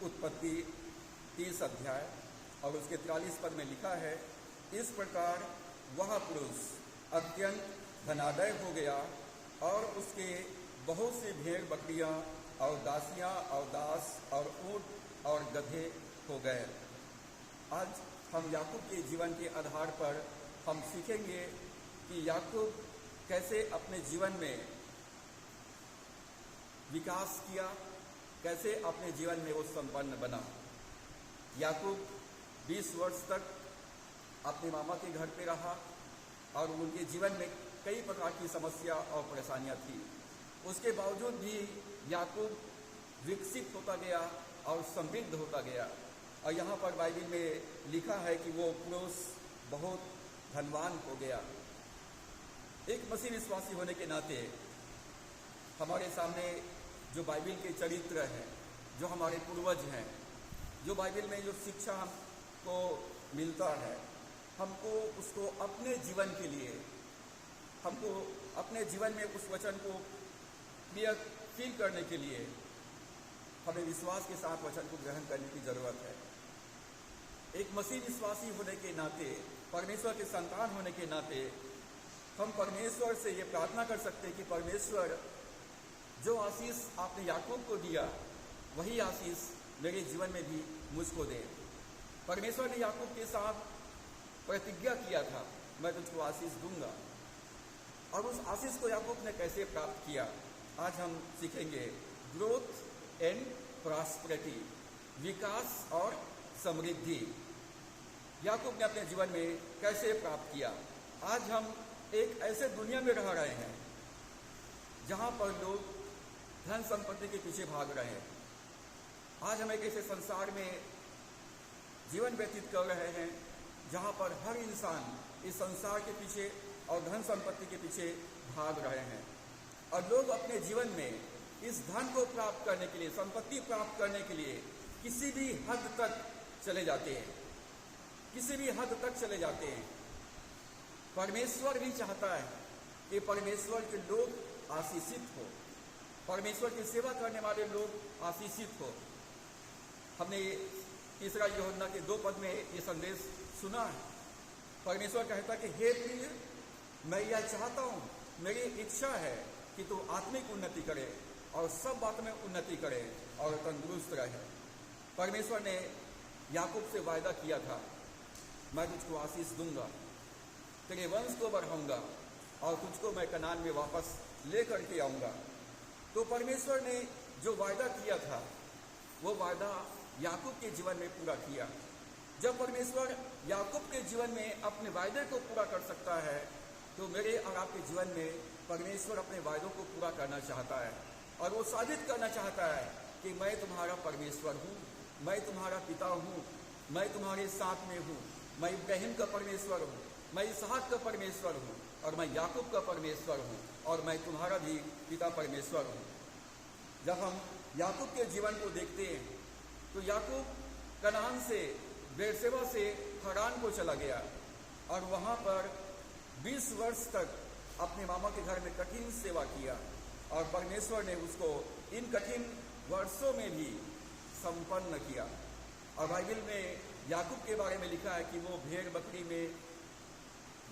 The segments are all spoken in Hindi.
उत्पत्ति 30 अध्याय और उसके 43 पद में लिखा है, इस प्रकार वह पुरुष अत्यंत धनाढ्य हो गया और उसके बहुत सी भेड़ बकरियां और दासियां और दास और ऊंट और गधे हो गए। आज हम याकूब के जीवन के आधार पर हम सीखेंगे कि याकूब कैसे अपने जीवन में विकास किया, कैसे अपने जीवन में वो संपन्न बना। याकूब 20 वर्ष तक अपने मामा के घर पे रहा और उनके जीवन में कई प्रकार की समस्या और परेशानियां थी। उसके बावजूद भी याकूब विकसित होता गया और समृद्ध होता गया। और यहाँ पर बाइबल में लिखा है कि वो पुरुष बहुत धनवान हो गया। एक मसीह विश्वासी होने के नाते हमारे सामने जो बाइबल के चरित्र हैं, जो हमारे पूर्वज हैं, जो बाइबल में जो शिक्षा हमको मिलता है, हमको उसको अपने जीवन के लिए, हमको अपने जीवन में उस वचन को क्लियर फील करने के लिए हमें विश्वास के साथ वचन को ग्रहण करने की जरूरत है। एक मसीह विश्वासी होने के नाते, परमेश्वर के संतान होने के नाते हम परमेश्वर से ये प्रार्थना कर सकते हैं कि परमेश्वर जो आशीष आपने याकूब को दिया वही आशीष मेरे जीवन में भी मुझको दे। परमेश्वर ने याकूब के साथ प्रतिज्ञा किया था, मैं तुझको आशीष दूंगा, और उस आशीष को याकूब ने कैसे प्राप्त किया आज हम सीखेंगे। ग्रोथ एंड प्रॉस्पेरिटी, विकास और समृद्धि याकूब ने अपने जीवन में कैसे प्राप्त किया। आज हम एक ऐसे दुनिया में रह रहे हैं जहां पर लोग धन संपत्ति के पीछे भाग रहे हैं। आज हम एक ऐसे संसार में जीवन व्यतीत कर रहे हैं जहां पर हर इंसान इस संसार के पीछे और धन संपत्ति के पीछे भाग रहे हैं, और लोग अपने जीवन में इस धन को प्राप्त करने के लिए, संपत्ति प्राप्त करने के लिए किसी भी हद तक चले जाते हैं, किसी भी हद तक चले जाते हैं। परमेश्वर भी चाहता है कि परमेश्वर के लोग आशीषित हो, परमेश्वर की सेवा करने वाले लोग आशीषित हो। हमने तीसरा यूहन्ना के 2 पद में ये संदेश सुना है। परमेश्वर कहता कि हे प्रिय, मैं यह चाहता हूँ, मेरी इच्छा है कि तू आत्मिक उन्नति करे और सब बात में उन्नति करे और तंदुरुस्त रहे। परमेश्वर ने याकूब से वायदा किया था, मैं तुझको आशीष दूंगा, तेरे वंश को बढ़ाऊंगा और तुझको मैं कनान में वापस ले करके आऊंगा। तो परमेश्वर ने जो वायदा किया था वो वायदा याकूब के जीवन में पूरा किया। जब परमेश्वर याकूब के जीवन में अपने वायदे को पूरा कर सकता है, तो मेरे और आपके जीवन में परमेश्वर अपने वायदों को पूरा करना चाहता है, और वो साबित करना चाहता है कि मैं तुम्हारा परमेश्वर हूँ, मैं तुम्हारा पिता हूँ, मैं तुम्हारे साथ में हूँ, मैं इब्राहिम का परमेश्वर हूँ, मैं इसहाक का परमेश्वर हूँ, और मैं याकूब का परमेश्वर हूँ, और मैं तुम्हारा भी पिता परमेश्वर हूँ। जब हम याकूब के जीवन को देखते हैं तो याकूब कनान से, बेरशेबा से हरान को चला गया और वहाँ पर 20 वर्ष तक अपने मामा के घर में कठिन सेवा किया, और परमेश्वर ने उसको इन कठिन वर्षों में भी संपन्न किया। और बाइबल में याकूब के बारे में लिखा है कि वो भेड़ बकरी में,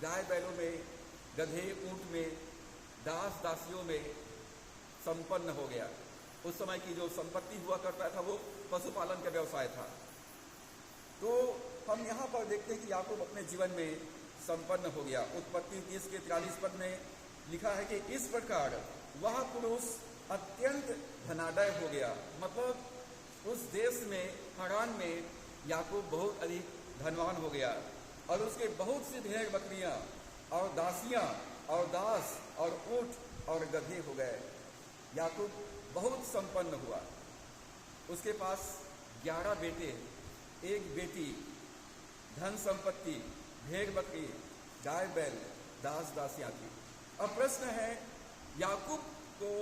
गाय बैलों में, गधे ऊंट में, दास दासियों में संपन्न हो गया। उस समय की जो संपत्ति हुआ करता था वो पशुपालन का व्यवसाय था। तो हम यहाँ पर देखते हैं कि याकूब अपने जीवन में संपन्न हो गया। उत्पत्ति 30 के 43 पद में लिखा है कि इस प्रकार वह पुरुष अत्यंत धनाढ्य हो गया। मतलब उस देश में, हरान में याकूब बहुत अधिक धनवान हो गया, और उसके बहुत सी भेड़ बकरियां और दासियां और दास और ऊंट और गधे हो गए। याकूब बहुत संपन्न हुआ। उसके पास 11 बेटे, 1 बेटी, धन संपत्ति, भेड़ बकरी, गाय बैल, दास दासियां थी। अब प्रश्न है, याकूब को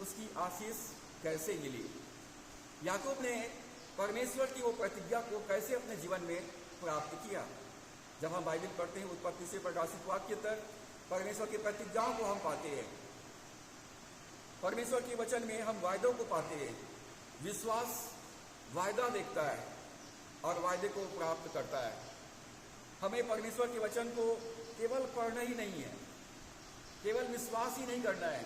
उसकी आशीष कैसे मिली? याकूब ने परमेश्वर की वो प्रतिज्ञा को कैसे अपने जीवन में प्राप्त किया? जब हम बाइबल पढ़ते हैं, उत्पत्ति से प्रकाशित वाक्य तक परमेश्वर की प्रतिज्ञाओं को हम पाते हैं, परमेश्वर के वचन में हम वायदों को पाते हैं, विश्वास वायदा देखता है और वायदे को प्राप्त करता है। हमें परमेश्वर के वचन को केवल पढ़ना ही नहीं है, केवल विश्वास ही नहीं करना है,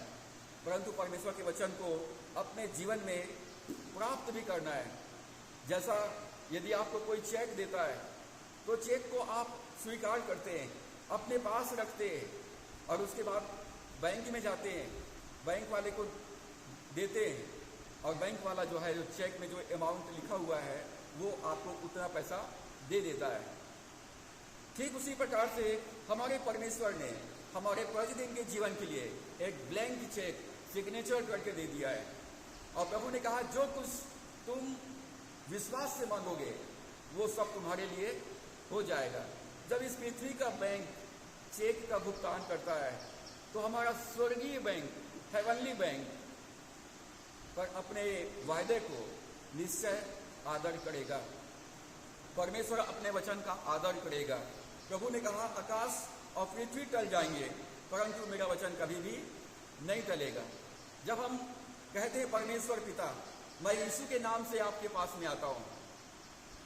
परंतु परमेश्वर के वचन को अपने जीवन में प्राप्त भी करना है। जैसा यदि आपको कोई चेक देता है तो चेक को आप स्वीकार करते हैं, अपने पास रखते हैं और उसके बाद बैंक में जाते हैं, बैंक वाले को देते हैं और बैंक वाला जो है, जो चेक में जो अमाउंट लिखा हुआ है वो आपको उतना पैसा दे देता है। ठीक उसी प्रकार से हमारे परमेश्वर ने हमारे प्रतिदिन के जीवन के लिए एक ब्लैंक चेक सिग्नेचर करके दे दिया है और प्रभु ने कहा जो कुछ तुम विश्वास से मांगोगे वो सब तुम्हारे लिए हो जाएगा। जब इस पृथ्वी का बैंक चेक का भुगतान करता है तो हमारा स्वर्गीय बैंक, हेवनली बैंक पर अपने वायदे को निश्चय आदर करेगा। परमेश्वर अपने वचन का आदर करेगा। प्रभु ने कहा आकाश और पृथ्वी टल जाएंगे परंतु मेरा वचन कभी भी नहीं टलेगा। जब हम कहते हैं परमेश्वर पिता मैं यीशु के नाम से आपके पास में आता हूँ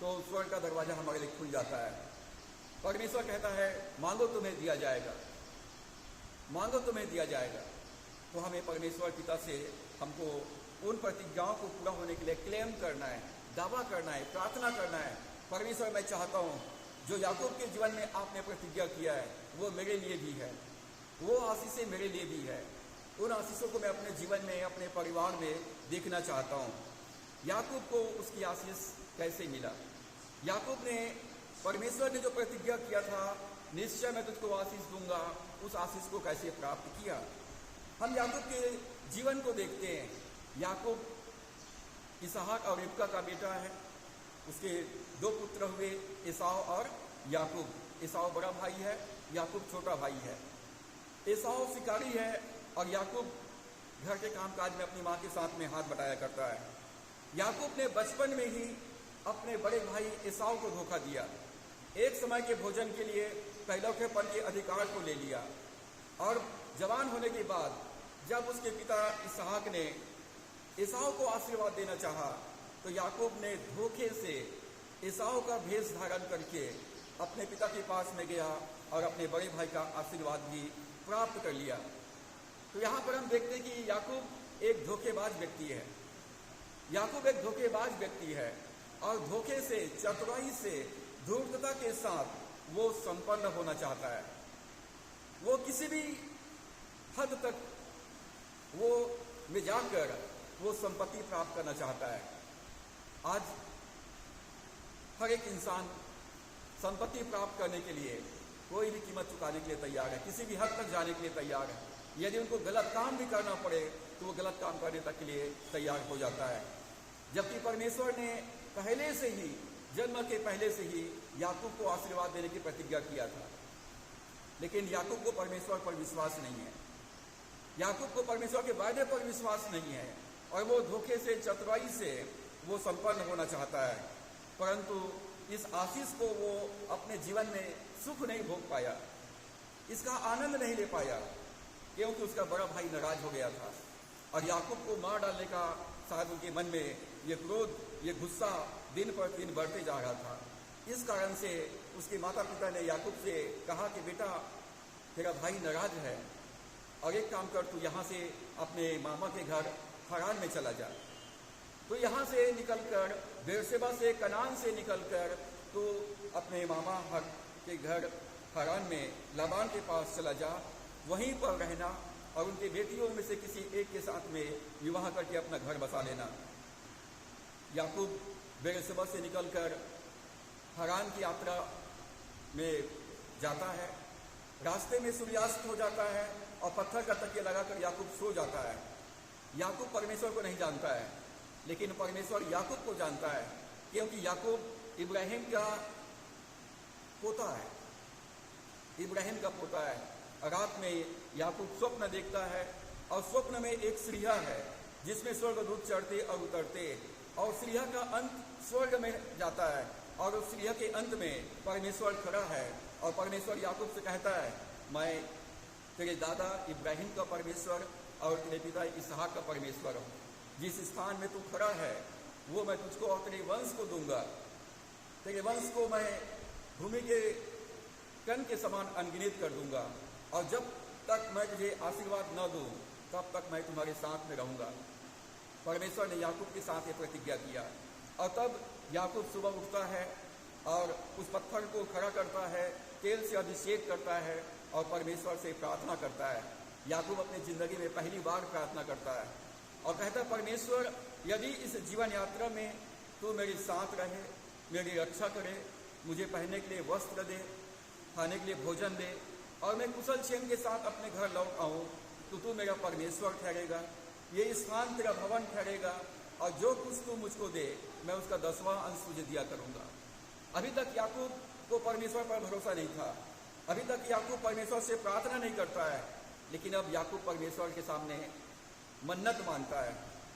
तो स्वर्ग का दरवाजा हमारे लिए खुल जाता है। परमेश्वर कहता है मांगो तुम्हें दिया जाएगा, मांगो तुम्हें दिया जाएगा। तो हमें परमेश्वर पिता से हमको उन प्रतिज्ञाओं को पूरा होने के लिए क्लेम करना है, दावा करना है, प्रार्थना करना है। परमेश्वर मैं चाहता हूँ जो याकूब के जीवन में आपने प्रतिज्ञा किया है वो मेरे लिए भी है, वो आशीषें मेरे लिए भी है। उन आशीषों को मैं अपने जीवन में, अपने परिवार में देखना चाहता हूँ। याकूब को उसकी आशीष कैसे मिला? याकूब ने, परमेश्वर ने जो प्रतिज्ञा किया था निश्चय मैं तुझको आशीष दूंगा, उस आशीष को कैसे प्राप्त किया? हम याकूब के जीवन को देखते हैं। याकूब इसहाक और रिबका का बेटा है। उसके दो पुत्र हुए, एसाव और याकूब। एसाव बड़ा भाई है, याकूब छोटा भाई है। एसाव शिकारी है और याकूब घर के कामकाज में अपनी माँ के साथ में हाथ बटाया करता है। याकूब ने बचपन में ही अपने बड़े भाई एसाव को धोखा दिया। एक समय के भोजन के लिए पहलौठेपन के अधिकार को ले लिया और जवान होने के बाद जब उसके पिता इसहाक ने एसाव को आशीर्वाद देना चाहा तो याकूब ने धोखे से एसाव का भेष धारण करके अपने पिता के पास में गया और अपने बड़े भाई का आशीर्वाद भी प्राप्त कर लिया। तो यहाँ पर हम देखते हैं कि याकूब एक धोखेबाज व्यक्ति है। याकूब एक धोखेबाज व्यक्ति है और धोखे से, चतुराई से, धूर्तता के साथ वो संपन्न होना चाहता है। वो किसी भी हद तक वो में जाकर वो संपत्ति प्राप्त करना चाहता है। आज हर एक इंसान संपत्ति प्राप्त करने के लिए कोई भी कीमत चुकाने के लिए तैयार है, किसी भी हद तक जाने के लिए तैयार है। यदि उनको गलत काम भी करना पड़े तो वो गलत काम करने तक के लिए तैयार हो जाता है। जबकि परमेश्वर ने पहले से ही, जन्म के पहले से ही याकूब को आशीर्वाद देने की प्रतिज्ञा किया था, लेकिन याकूब को परमेश्वर पर विश्वास नहीं है। याकूब को परमेश्वर के वायदे पर विश्वास नहीं है और वो धोखे से, चतुराई से वो संपन्न होना चाहता है, परंतु इस आशीष को वो अपने जीवन में सुख नहीं भोग पाया, इसका आनंद नहीं ले पाया, क्योंकि उसका बड़ा भाई नाराज हो गया था और याकूब को मार डालने का शायद उनके मन में ये क्रोध, ये गुस्सा दिन पर दिन बढ़ते जा रहा था। इस कारण से उसके माता पिता ने याकूब से कहा कि बेटा तेरा भाई नाराज है और एक काम कर, तू यहाँ से अपने मामा के घर हरान में चला जा। तो यहाँ से निकलकर, बेरशेबा से, कनान से निकलकर तो अपने मामा के घर हरान में लाबान के पास चला जा, वहीं पर रहना और उनके बेटियों में से किसी एक के साथ में विवाह करके अपना घर बसा लेना। याकूब बेरशेबा से निकलकर हरान की यात्रा में जाता है। रास्ते में सूर्यास्त हो जाता है और पत्थर का तकिया लगाकर याकूब सो जाता है। याकूब परमेश्वर को नहीं जानता है, लेकिन परमेश्वर याकूब को जानता है, क्योंकि याकूब इब्राहिम का पोता है। इब्राहिम का पोता है। रात में याकूब स्वप्न देखता है और स्वप्न में एक सीढ़िया है जिसमें स्वर्गदूत चढ़ते और उतरते, और सीढ़िया का अंत स्वर्ग में जाता है और उस सीढ़िया के अंत में परमेश्वर खड़ा है और परमेश्वर याकूब से कहता है, मैं तेरे दादा इब्राहिम का परमेश्वर और तेरे पिता इसहाक का परमेश्वर हूँ। जिस स्थान में तू खड़ा है वो मैं तुझको और तेरे वंश को दूंगा। तेरे वंश को मैं भूमि के कण के समान अनगिनत कर दूंगा, और जब तक मैं तुझे आशीर्वाद न दूं तब तक मैं तुम्हारे साथ में रहूंगा। परमेश्वर ने याकूब के साथ ये प्रतिज्ञा किया, और तब याकूब सुबह उठता है और उस पत्थर को खड़ा करता है, तेल से अभिषेक करता है और परमेश्वर से प्रार्थना करता है। याकूब अपनी ज़िंदगी में पहली बार प्रार्थना करता है और कहता है, परमेश्वर यदि इस जीवन यात्रा में तू मेरे साथ रहे, मेरी रक्षा करे, मुझे पहनने के लिए वस्त्र दे, खाने के लिए भोजन दे, और मैं कुशल क्षेम के साथ अपने घर लौट आऊँ, तो तू मेरा परमेश्वर ठहरेगा, ये स्थान तेरा भवन ठहरेगा, और जो कुछ तू मुझको दे मैं उसका 10वां अंश तुझे दिया करूँगा। अभी तक याकूब को परमेश्वर पर भरोसा नहीं था, अभी तक याकूब परमेश्वर से प्रार्थना नहीं करता है, लेकिन अब याकूब परमेश्वर के सामने मन्नत मानता है,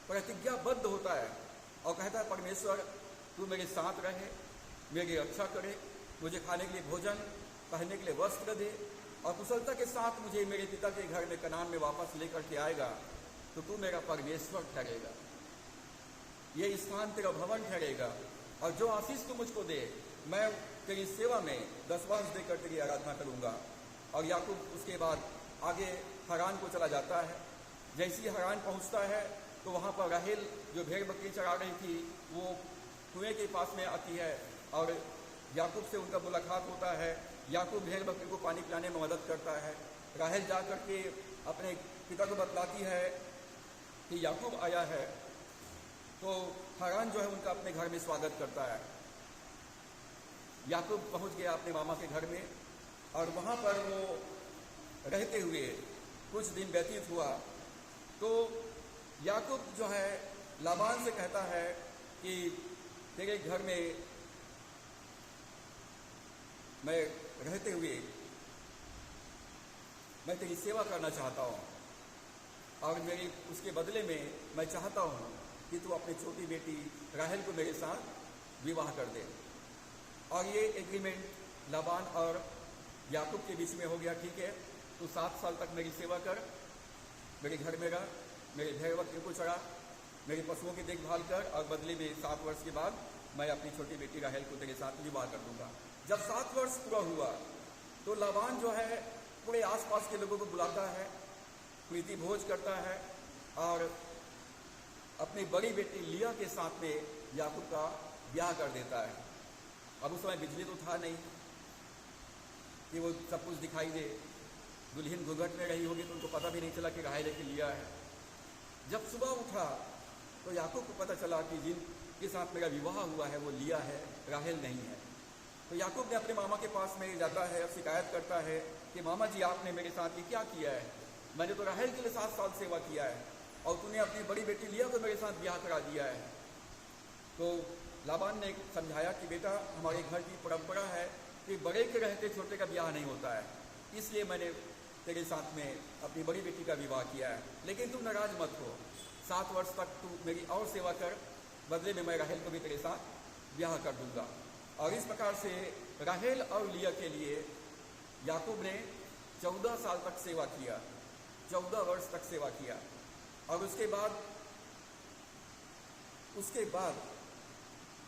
प्रतिज्ञाबद्ध होता है और कहता है, परमेश्वर तू मेरे साथ रहे, मेरी रक्षा करे, मुझे खाने के लिए भोजन, पहनने के लिए वस्त्र दे, और कुशलता के साथ मुझे मेरे पिता के घर में कनान में वापस लेकर के आएगा, तो तू मेरा परमेश्वर ठहरेगा, ये स्थान तेरा भवन ठहरेगा, और जो आशीष तू मुझको दे मैं तेरी सेवा में 10वां अंश देकर तेरी आराधना करूँगा। और याकूब उसके बाद आगे हरान को चला जाता है। जैसे ही हरान पहुँचता है तो वहाँ पर राहेल जो भेड़ बकरी चरा रही थी वो कुएं के पास में आती है और याकूब से उनका मुलाकात होता है। याकूब भेड़ बकरी को पानी पिलाने में मदद करता है। राहेल जा कर के अपने पिता को बतलाती है कि याकूब आया है, तो हरान जो है उनका अपने घर में स्वागत करता है। याकूब पहुंच गया अपने मामा के घर में और वहाँ पर वो रहते हुए कुछ दिन व्यतीत हुआ, तो याकूब जो है लाबान से कहता है कि तेरे घर में मैं रहते हुए मैं तेरी सेवा करना चाहता हूँ, और मेरी उसके बदले में मैं चाहता हूँ कि तू अपनी छोटी बेटी राहेल को मेरे साथ विवाह कर दे। और ये एग्रीमेंट लाबान और याकूब के बीच में हो गया। ठीक है, तू 7 साल तक मेरी सेवा कर, मेरे घर में रह, मेरे भेड़ बकरी को चढ़ा, मेरी पशुओं की देखभाल कर, और बदले में 7 वर्ष के बाद मैं अपनी छोटी बेटी राहेल को तेरे साथ विवाह कर दूंगा। जब 7 वर्ष पूरा हुआ तो लाबान जो है पूरे आसपास के लोगों को बुलाता है, प्रीति भोज करता है और अपनी बड़ी बेटी लिया के साथ में याकूब का ब्याह कर देता है। अब उस समय बिजली तो था नहीं कि वो सब कुछ दिखाई दे, दुल्हन घूंघट में रही होगी तो उनको पता भी नहीं चला कि राहेल के लिया है। जब सुबह उठा तो याकूब को पता चला कि जिनके साथ मेरा विवाह हुआ है वो लिया है, राहेल नहीं है। तो याकूब ने अपने मामा के पास में जाता है और शिकायत करता है कि मामा जी आपने मेरे साथ ये क्या किया है, मैंने तो राहेल के लिए 7 साल सेवा किया है और तूने अपनी बड़ी बेटी लिया को मेरे साथ ब्याह करा दिया है। तो लाबान ने समझाया कि बेटा हमारे घर की परंपरा है कि बड़े के रहते छोटे का ब्याह नहीं होता है, इसलिए मैंने तेरे साथ में अपनी बड़ी बेटी का विवाह किया है, लेकिन तुम नाराज मत हो, 7 वर्ष तक तू मेरी और सेवा कर, बदले में मैं राहेल को भी तेरे साथ ब्याह कर दूंगा। और इस प्रकार से राहेल और लिया के लिए याकूब ने 14 साल तक सेवा किया, 14 वर्ष तक सेवा किया। और उसके बाद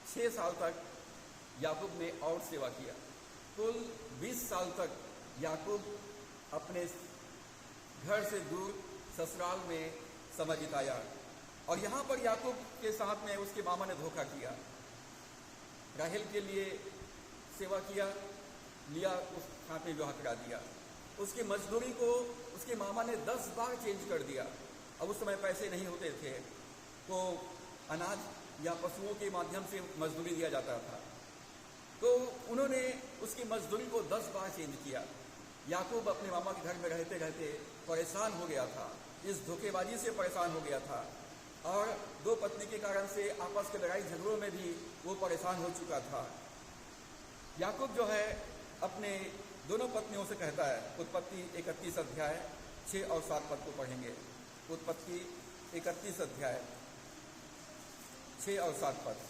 6 साल तक याकूब ने और सेवा किया। कुल 20 साल तक याकूब अपने घर से दूर ससुराल में समय बिताया। और यहाँ पर याकूब के साथ में उसके मामा ने धोखा किया, राहेल के लिए सेवा किया, लिया उस साथ में विवाह करा दिया। उसकी मजदूरी को उसके मामा ने 10 बार चेंज कर दिया। अब उस समय पैसे नहीं होते थे तो अनाज या पशुओं के माध्यम से मजदूरी दिया जाता था, तो उन्होंने उसकी मजदूरी को 10 बार चेंज किया। याकूब अपने मामा के घर में रहते रहते परेशान हो गया था, इस धोखेबाजी से परेशान हो गया था, और 2 पत्नी के कारण से आपस के लड़ाई झगड़ों में भी वो परेशान हो चुका था। याकूब जो है अपने दोनों पत्नियों से कहता है, उत्पत्ति 31 अध्याय 6 और 7 पद को पढ़ेंगे। उत्पत्ति 31 अध्याय 6 और 7 पद।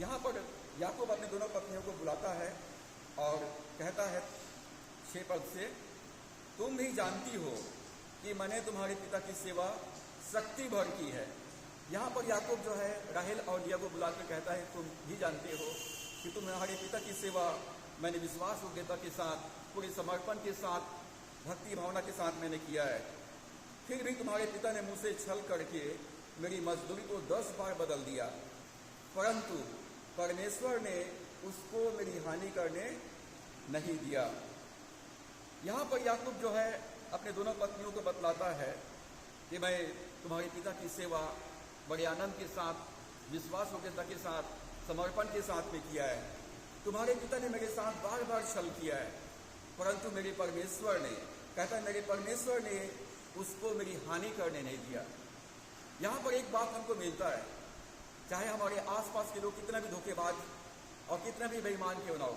यहाँ पर याकूब अपने दोनों पत्नियों को बुलाता है और कहता है 6 पद से, तुम भी जानती हो कि मैंने तुम्हारे पिता की सेवा शक्ति भर की है। यहाँ पर याकूब जो है राहेल और लिया को बुलाकर कहता है, तुम भी जानते हो कि तुम्हारे पिता की सेवा मैंने विश्वास योग्यता के साथ, पूरे समर्पण के साथ, भक्ति भावना के साथ मैंने किया है। फिर भी तुम्हारे पिता ने मुझसे छल करके मेरी मजदूरी को 10 बार बदल दिया, परंतु परमेश्वर ने उसको मेरी हानि करने नहीं दिया। यहाँ पर याकूब जो है अपने दोनों पत्नियों को बतलाता है कि मैं तुम्हारे पिता की सेवा बड़े आनंद के साथ, विश्वास योग्यता के साथ, समर्पण के साथ में किया है। तुम्हारे पिता ने मेरे साथ बार बार छल किया है, परंतु मेरे परमेश्वर ने, कहता है मेरे परमेश्वर ने उसको मेरी हानि करने नहीं दिया। यहाँ पर एक बात हमको मिलता है, चाहे हमारे आसपास के लोग कितना भी धोखेबाज और कितना भी बेईमान क्यों ना हो,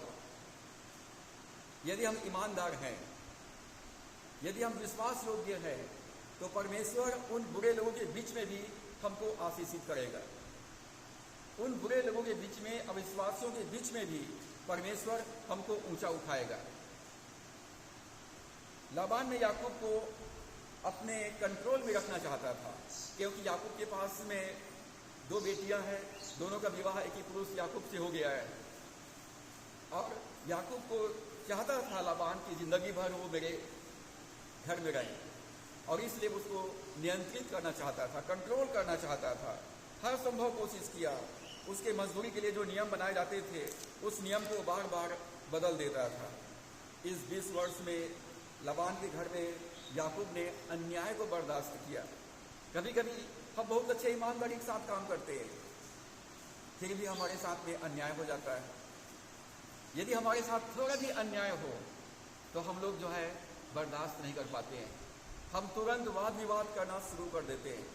यदि हम ईमानदार हैं, यदि हम विश्वास योग्य हैं, तो परमेश्वर उन बुरे लोगों के बीच में भी हमको आशीषित करेगा। उन बुरे लोगों के बीच में, अविश्वासियों के बीच में भी परमेश्वर हमको ऊंचा उठाएगा। लाबान ने याकूब को अपने कंट्रोल में रखना चाहता था, क्योंकि याकूब के पास में 2 बेटियां हैं, दोनों का विवाह एक ही पुरुष याकूब से हो गया है, और याकूब को चाहता था लाबान की जिंदगी भर वो मेरे घर में रहे, और इसलिए उसको नियंत्रित करना चाहता था, कंट्रोल करना चाहता था। हर संभव कोशिश किया। उसके मजदूरी के लिए जो नियम बनाए जाते थे, उस नियम को बार बार बदल देता था। इस 20 वर्ष में लाबान के घर में याकूब ने अन्याय को बर्दाश्त किया। कभी कभी हम बहुत अच्छे ईमानदारी के साथ काम करते हैं, फिर भी हमारे साथ में अन्याय हो जाता है। यदि हमारे साथ थोड़ा भी अन्याय हो तो हम लोग जो है बर्दाश्त नहीं कर पाते हैं। हम तुरंत वाद विवाद करना शुरू कर देते हैं।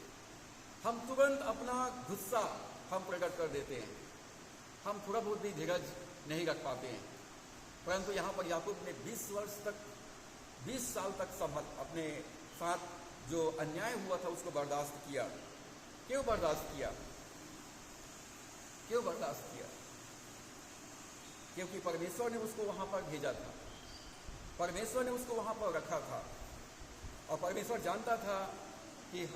हम तुरंत अपना गुस्सा हम प्रकट कर देते हैं। हम थोड़ा बहुत भी धीरज नहीं रख पाते हैं। परंतु यहाँ पर याकूब ने 20 साल तक अपने साथ जो अन्याय हुआ था उसको बर्दाश्त किया। क्यों बर्दाश्त किया? क्यों बर्दाश्त किया? क्योंकि परमेश्वर ने उसको वहां पर भेजा था, परमेश्वर ने उसको वहां पर रखा था, और परमेश्वर जानता था कि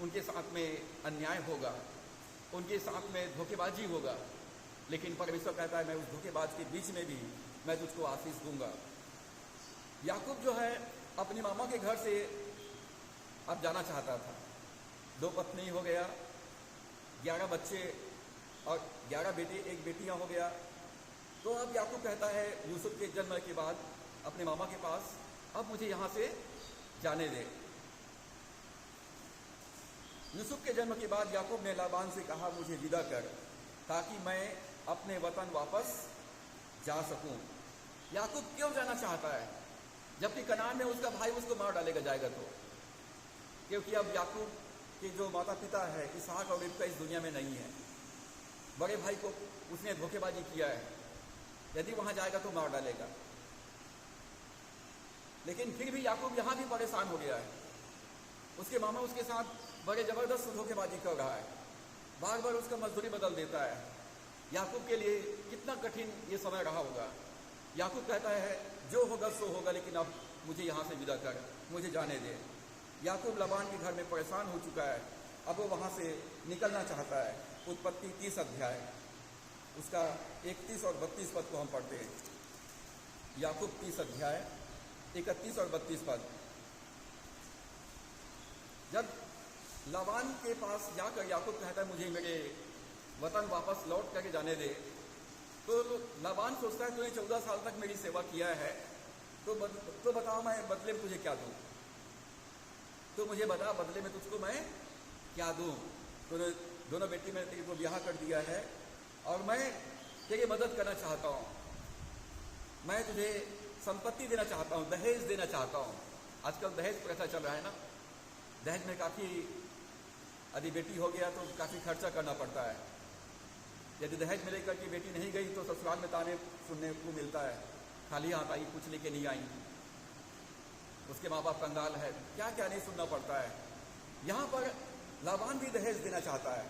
उनके साथ में अन्याय होगा, उनके साथ में धोखेबाजी होगा, लेकिन परमेश्वर कहता है मैं उस धोखेबाज के बीच में भी मैं तुझको आशीष दूंगा। याकूब जो है अपनी मामा के घर से अब जाना चाहता था। 2 पत्नी हो गया, 11 बच्चे और 11 बेटे, 1 बेटियां हो गया। तो अब याकूब कहता है यूसुफ के जन्म के बाद अपने मामा के पास, अब मुझे यहाँ से जाने दे। यूसुफ के जन्म के बाद याकूब ने लाबान से कहा मुझे विदा कर, ताकि मैं अपने वतन वापस जा सकूं। याकूब क्यों जाना चाहता है, जबकि कनान में उसका भाई उसको मार डालेगा जाएगा तो? क्योंकि अब याकूब के जो माता पिता है इसहाक और रिबका इस दुनिया में नहीं है। बड़े भाई को उसने धोखेबाजी किया है, यदि वहां जाएगा तो मार डालेगा। लेकिन फिर भी याकूब यहां भी परेशान हो गया है। उसके मामा उसके साथ बड़े जबरदस्त धोखेबाजी कर रहा है, बार बार उसका मजदूरी बदल देता है। याकूब के लिए कितना कठिन ये समय रहा होगा। याकूब कहता है जो होगा सो होगा, लेकिन अब मुझे यहाँ से विदा कर, मुझे जाने दे। याकूब लाबान के घर में परेशान हो चुका है, अब वो वहाँ से निकलना चाहता है। उत्पत्ति 30 अध्याय उसका 31 और 32 पद को हम पढ़ते हैं। याकूब 30 अध्याय 31 और 32 पद। जब लाबान के पास जाकर याकूब कहता है मुझे मेरे वतन वापस लौट करके जाने दे, तो लाबान सोचता है तूने 14 साल तक मेरी सेवा किया है, तो बताओ मैं बदले में तुझे क्या दूं? तो मुझे बता बदले में तुझको मैं क्या दूं? तूने दोनों बेटी में तेरे को ब्याह कर दिया है और मैं तेरी मदद करना चाहता हूँ। मैं तुझे संपत्ति देना चाहता हूँ, दहेज देना चाहता हूँ। आजकल दहेज प्रथा चल रहा है ना, दहेज में काफ़ी, यदि बेटी हो गया तो काफ़ी खर्चा करना पड़ता है। यदि दहेज में लेकर के बेटी नहीं गई तो ससुराल में ताने सुनने को मिलता है, खाली हाथ आई, कुछ लेके नहीं आई, उसके माँ बाप कंगाल है, क्या क्या नहीं सुनना पड़ता है। यहाँ पर लाबान भी दहेज देना चाहता है।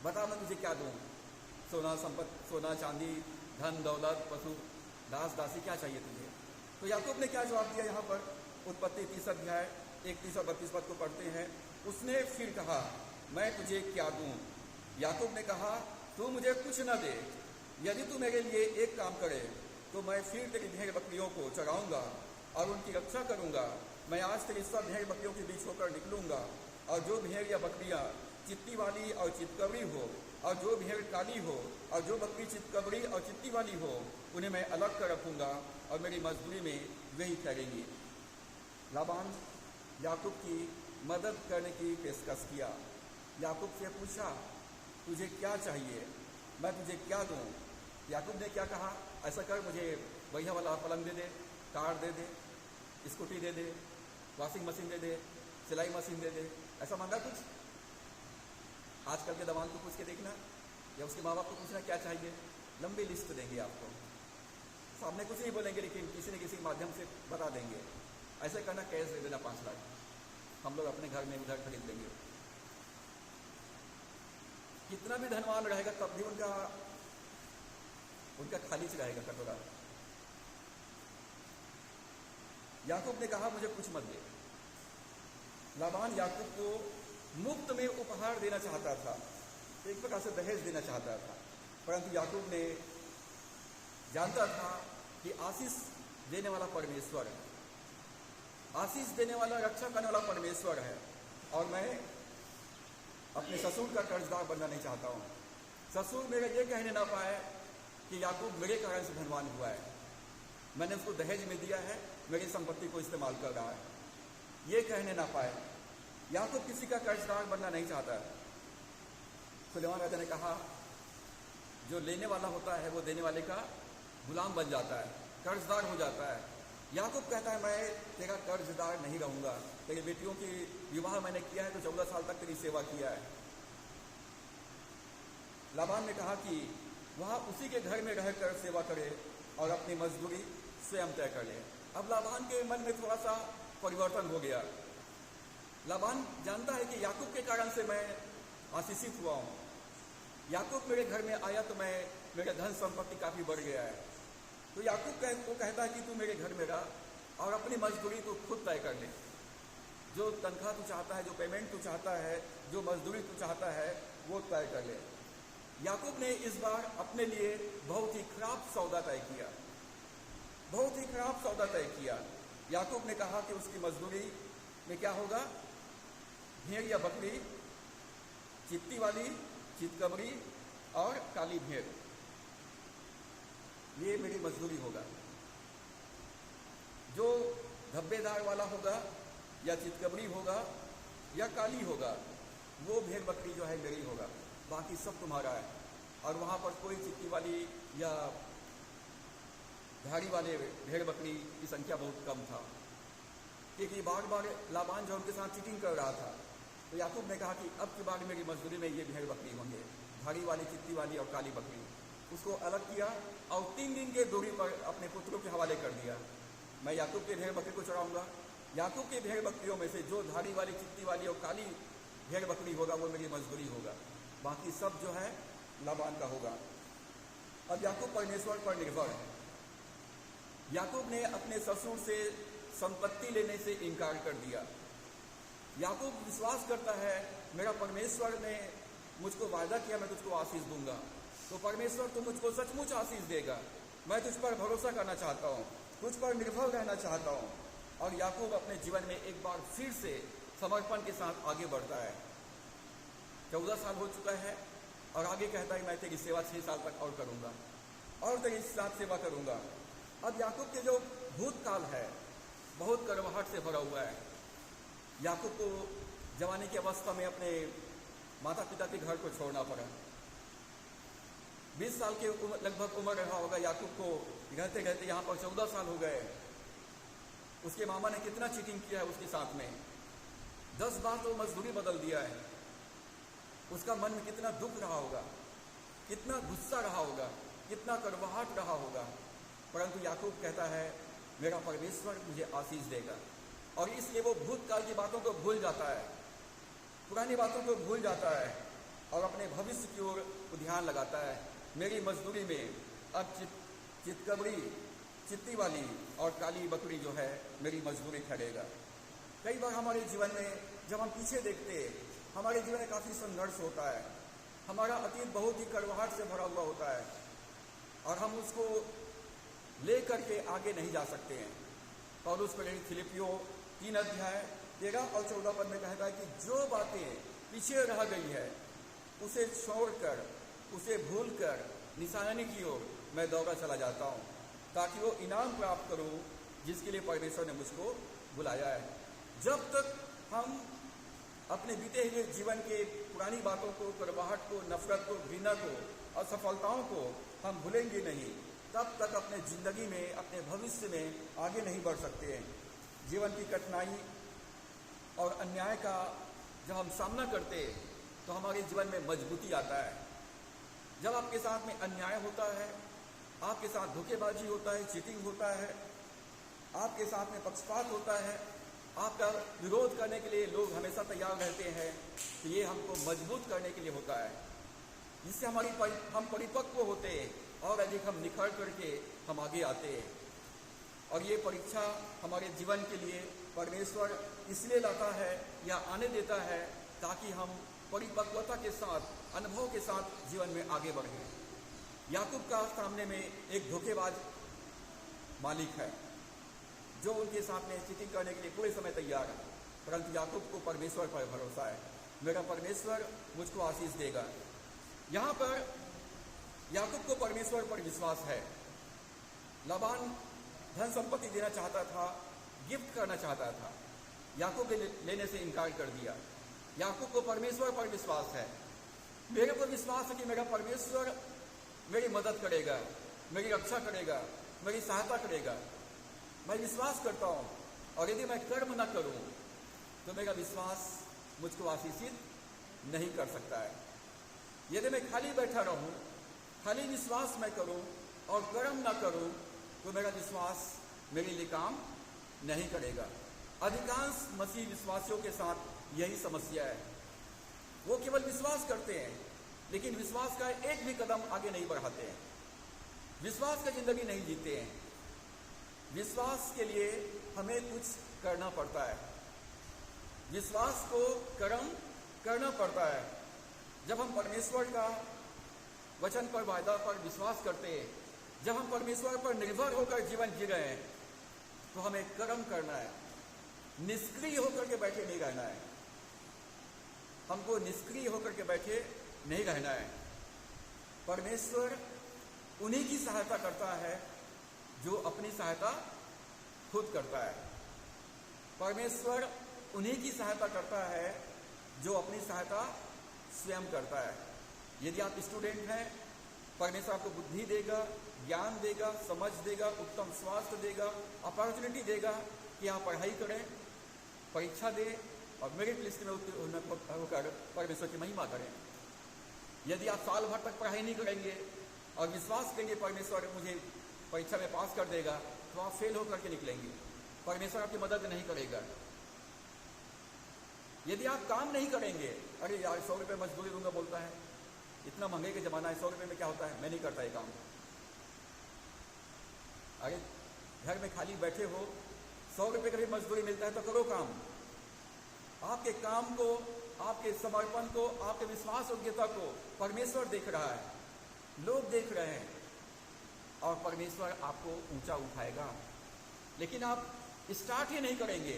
बता मैं तुझे क्या दूँ? सोना संपत्ति, सोना चांदी, धन दौलत, पशु, दास दासी, क्या चाहिए तुझे? तो याकूब ने क्या जवाब दिया यहाँ पर? उत्पत्ति 30 अध्याय 31 और 32 पद को पढ़ते हैं। उसने फिर कहा, मैं तुझे क्या दूं? याकूब ने कहा, तू मुझे कुछ न दे, यदि तू मेरे लिए एक काम करे तो मैं फिर तेरी भेड़ बकरियों को चराऊंगा और उनकी रक्षा करूंगा। मैं आज तेरी सब भेड़ बकरियों के बीच होकर निकलूंगा, और जो भेड़ या बकरियां चित्ती वाली और चितकबरी हो, और जो भेड़ काली हो, और जो बकरी चितकबरी और चित्ती वाली हो, उन्हें मैं अलग कर रखूंगा और मेरी मजदूरी में वही ठहरेंगी। लाबान याकूब की मदद करने की पेशकश किया। याकूब से पूछा, तुझे क्या चाहिए, मैं तुझे क्या दूं? याकूब ने क्या कहा, ऐसा कर, मुझे बढ़िया वाला पलंग दे दे, कार दे दे, स्कूटी दे दे, वॉशिंग मशीन दे दे, सिलाई मशीन दे दे। ऐसा मांगा कुछ? आजकल के दवान को पूछ के देखना, या उसके माँ बाप को पूछना क्या चाहिए, लंबी लिस्ट देंगे आपको। सामने कुछ नहीं बोलेंगे, लेकिन किसी न किसी माध्यम से बता देंगे। ऐसे करना, कैश दे देना 5 लाख, हम लोग अपने घर में उधर खरीद लेंगे। कितना भी धनवान रहेगा तब भी उनका खाली से रहेगा कटोरा। याकूब ने कहा, मुझे कुछ मत दे। लाबान याकूब को मुफ्त में उपहार देना चाहता था, एक प्रकार से दहेज देना चाहता था, परंतु याकूब ने जानता था कि आशीष देने वाला परमेश्वर है, आशीष देने वाला, रक्षा करने वाला परमेश्वर है, और मैं अपने ससुर का कर्जदार बनना नहीं चाहता हूँ। ससुर मेरे ये कहने ना पाए कि याकूब मेरे कारण से धनवान हुआ है, मैंने उसको दहेज में दिया है, मेरी संपत्ति को इस्तेमाल कर रहा है, ये कहने ना पाए। याकूब किसी का कर्जदार बनना नहीं चाहता। सुलेमान राजा ने कहा, जो लेने वाला होता है वो देने वाले का गुलाम बन जाता है, कर्जदार हो जाता है। याकूब कहता है, मैं तेरा कर्जदार नहीं रहूंगा, तेरी बेटियों की विवाह मैंने किया है तो 14 साल तक तेरी सेवा किया है। लाबान ने कहा कि वह उसी के घर में रहकर सेवा करे और अपनी मजदूरी स्वयं तय कर ले। अब लाबान के मन में थोड़ा सा परिवर्तन हो गया। लाबान जानता है कि याकूब के कारण से मैं आशीषित हुआ हूँ, याकूब मेरे घर में आया तो मेरा धन संपत्ति काफ़ी बढ़ गया है। तो याकूब को कहता है कि तू मेरे घर में रह और अपनी मजदूरी को खुद तय कर ले, जो तनख्वाह तू चाहता है, जो पेमेंट तू चाहता है, जो मजदूरी तू चाहता है, वो तय कर ले। याकूब ने इस बार अपने लिए बहुत ही खराब सौदा तय किया, बहुत ही खराब सौदा तय किया। याकूब ने कहा कि उसकी मजदूरी में क्या होगा, भेड़ या बकरी, चित्ती वाली, चितकबरी और काली भेड़, ये मेरी मजदूरी होगा। जो धब्बेदार वाला होगा या चितकबरी होगा या काली होगा, वो भेड़ बकरी जो है मेरी होगा, बाकी सब तुम्हारा है। और वहाँ पर कोई चित्ती वाली या धाड़ी वाले भेड़ बकरी की संख्या बहुत कम था, क्योंकि बार बार लाबान जो उनके साथ चीटिंग कर रहा था। तो याकूब ने कहा कि अब की बार मेरी मजदूरी में ये भेड़ बकरी होंगे, धाड़ी वाली, चित्ती वाली और काली बकरी। उसको अलग किया और 3 दिन के दूरी पर अपने पुत्रों के हवाले कर दिया। मैं याकूब के भेड़ बकरी को चढ़ाऊंगा, याकूब के भेड़ बकरियों में से जो धाड़ी वाली, चित्ती वाली और काली भेड़ बकरी होगा वो मेरी मजदूरी होगा, बाकी सब जो है लाबान का होगा। अब याकूब परमेश्वर पर निर्भर है। याकूब ने अपने ससुर से संपत्ति लेने से इनकार कर दिया। याकूब विश्वास करता है, मेरा परमेश्वर ने मुझको वायदा किया मैं तुझको आशीष दूंगा, तो परमेश्वर तो मुझको सचमुच आशीष देगा। मैं तुझ पर भरोसा करना चाहता हूँ, तुझ पर निर्भर रहना चाहता हूँ। और याकूब अपने जीवन में एक बार फिर से समर्पण के साथ आगे बढ़ता है। 14 साल हो चुका है और आगे कहता है मैं तेरी सेवा 6 साल तक और करूँगा और तेरी साथ सेवा करूँगा। अब याकूब के जो भूतकाल है बहुत कड़वाहट से भरा हुआ है। याकूब को जवानी की अवस्था में अपने माता पिता के घर को छोड़ना पड़ा। 20 साल के लगभग उम्र रहा होगा याकूब को, रहते रहते यहाँ पर 14 साल हो गए। उसके मामा ने कितना चीटिंग किया है उसके साथ में, 10 बार तो मजदूरी बदल दिया है। उसका मन में कितना दुख रहा होगा, कितना गुस्सा रहा होगा, कितना कड़वाहट रहा होगा। परंतु याकूब कहता है मेरा परमेश्वर मुझे आशीष देगा, और इसलिए वो भूतकाल की बातों को भूल जाता है, पुरानी बातों को भूल जाता है और अपने भविष्य की ओर ध्यान लगाता है। मेरी मजदूरी में अब चितकबरी, चित्ती वाली और काली बकरी जो है मेरी मजदूरी ठहरेगा। कई बार हमारे जीवन में जब हम पीछे देखते हैं, हमारे जीवन में काफ़ी संघर्ष होता है, हमारा अतीत बहुत ही कड़वाहट से भरा हुआ होता है और हम उसको ले करके आगे नहीं जा सकते हैं। पौलुस प्रेरित फिलिपियों 3 अध्याय 13 और 14 पद में कहता है कि जो बातें पीछे रह गई है उसे छोड़कर, उसे भूलकर निशानी की ओर मैं दौड़ा चला जाता हूँ, ताकि वो इनाम प्राप्त करूँ जिसके लिए परमेश्वर ने मुझको बुलाया है। जब तक हम अपने बीते हुए जीवन के पुरानी बातों को, कड़वाहट को, नफरत को, घृणा को, असफलताओं को हम भूलेंगे नहीं, तब तक अपने जिंदगी में, अपने भविष्य में आगे नहीं बढ़ सकते हैं। जीवन की कठिनाई और अन्याय का जब हम सामना करते हैं तो हमारे जीवन में मजबूती आता है। जब आपके साथ में अन्याय होता है, आपके साथ धोखेबाजी होता है, चीटिंग होता है, आपके साथ में पक्षपात होता है, आपका विरोध करने के लिए लोग हमेशा तैयार रहते हैं, तो ये हमको मजबूत करने के लिए होता है। इससे हम परिपक्व होते हैं और अधिक हम निखर करके हम आगे आते हैं। और ये परीक्षा हमारे जीवन के लिए परमेश्वर इसलिए लाता है या आने देता है ताकि हम परिपक्वता के साथ, अनुभव के साथ जीवन में आगे बढ़ें। याकूब का सामने में एक धोखेबाज मालिक है जो उनके साथ में चीटिंग करने के लिए पूरे समय तैयार है, परंतु याकूब को परमेश्वर पर भरोसा है, मेरा परमेश्वर मुझको आशीष देगा। यहाँ पर याकूब को परमेश्वर पर विश्वास है। लाबान धन संपत्ति देना चाहता था, गिफ्ट करना चाहता था, याकूब ने लेने से इनकार कर दिया। याकूब को परमेश्वर पर विश्वास है। मेरे को विश्वास है कि मेरा परमेश्वर मेरी मदद करेगा, मेरी रक्षा करेगा, मेरी सहायता करेगा। मैं विश्वास करता हूँ और यदि मैं कर्म न करूँ तो मेरा विश्वास मुझको आशीषित नहीं कर सकता है। यदि मैं खाली बैठा रहूँ, खाली विश्वास मैं करूँ और कर्म न करूँ तो मेरा विश्वास मेरे लिए काम नहीं करेगा। अधिकांश मसीह विश्वासियों के साथ यही समस्या है। वो केवल विश्वास करते हैं लेकिन विश्वास का एक भी कदम आगे नहीं बढ़ाते हैं, विश्वास का जिंदगी नहीं जीते हैं। विश्वास के लिए हमें कुछ करना पड़ता है, विश्वास को कर्म करना पड़ता है। जब हम परमेश्वर का वचन पर, वायदा पर विश्वास करते हैं, जब हम परमेश्वर पर निर्भर होकर जीवन जी रहे हैं, तो हमें कर्म करना है, निष्क्रिय होकर के बैठे नहीं रहना है। हमको निष्क्रिय होकर के बैठे नहीं रहना है। परमेश्वर उन्हीं की सहायता करता है जो अपनी सहायता खुद करता है। परमेश्वर उन्हीं की सहायता करता है जो अपनी सहायता स्वयं करता है। यदि आप स्टूडेंट हैं, परमेश्वर आपको बुद्धि देगा, ज्ञान देगा, समझ देगा, उत्तम स्वास्थ्य देगा, अपॉर्चुनिटी देगा कि आप पढ़ाई करें, परीक्षा दें और मेरिट लिस्ट में उत्तीर्ण होकर परमेश्वर की महिमा करें। यदि आप साल भर तक पढ़ाई नहीं करेंगे और विश्वास करेंगे परमेश्वर मुझे परीक्षा में पास कर देगा, तो आप फेल होकर के निकलेंगे, परमेश्वर आपकी मदद नहीं करेगा। यदि आप काम नहीं करेंगे, अरे यार 100 रुपये मजदूरी दूंगा बोलता है, इतना महंगे का जमाना है, 100 रुपये में क्या होता है, मैं नहीं करता ये काम। अरे घर में खाली बैठे हो, 100 रुपये का भी मजदूरी मिलता है तो करो काम। आपके काम को, आपके समर्पण को, आपके विश्वास योग्यता को परमेश्वर देख रहा है, लोग देख रहे हैं और परमेश्वर आपको ऊंचा उठाएगा। लेकिन आप स्टार्ट ही नहीं करेंगे,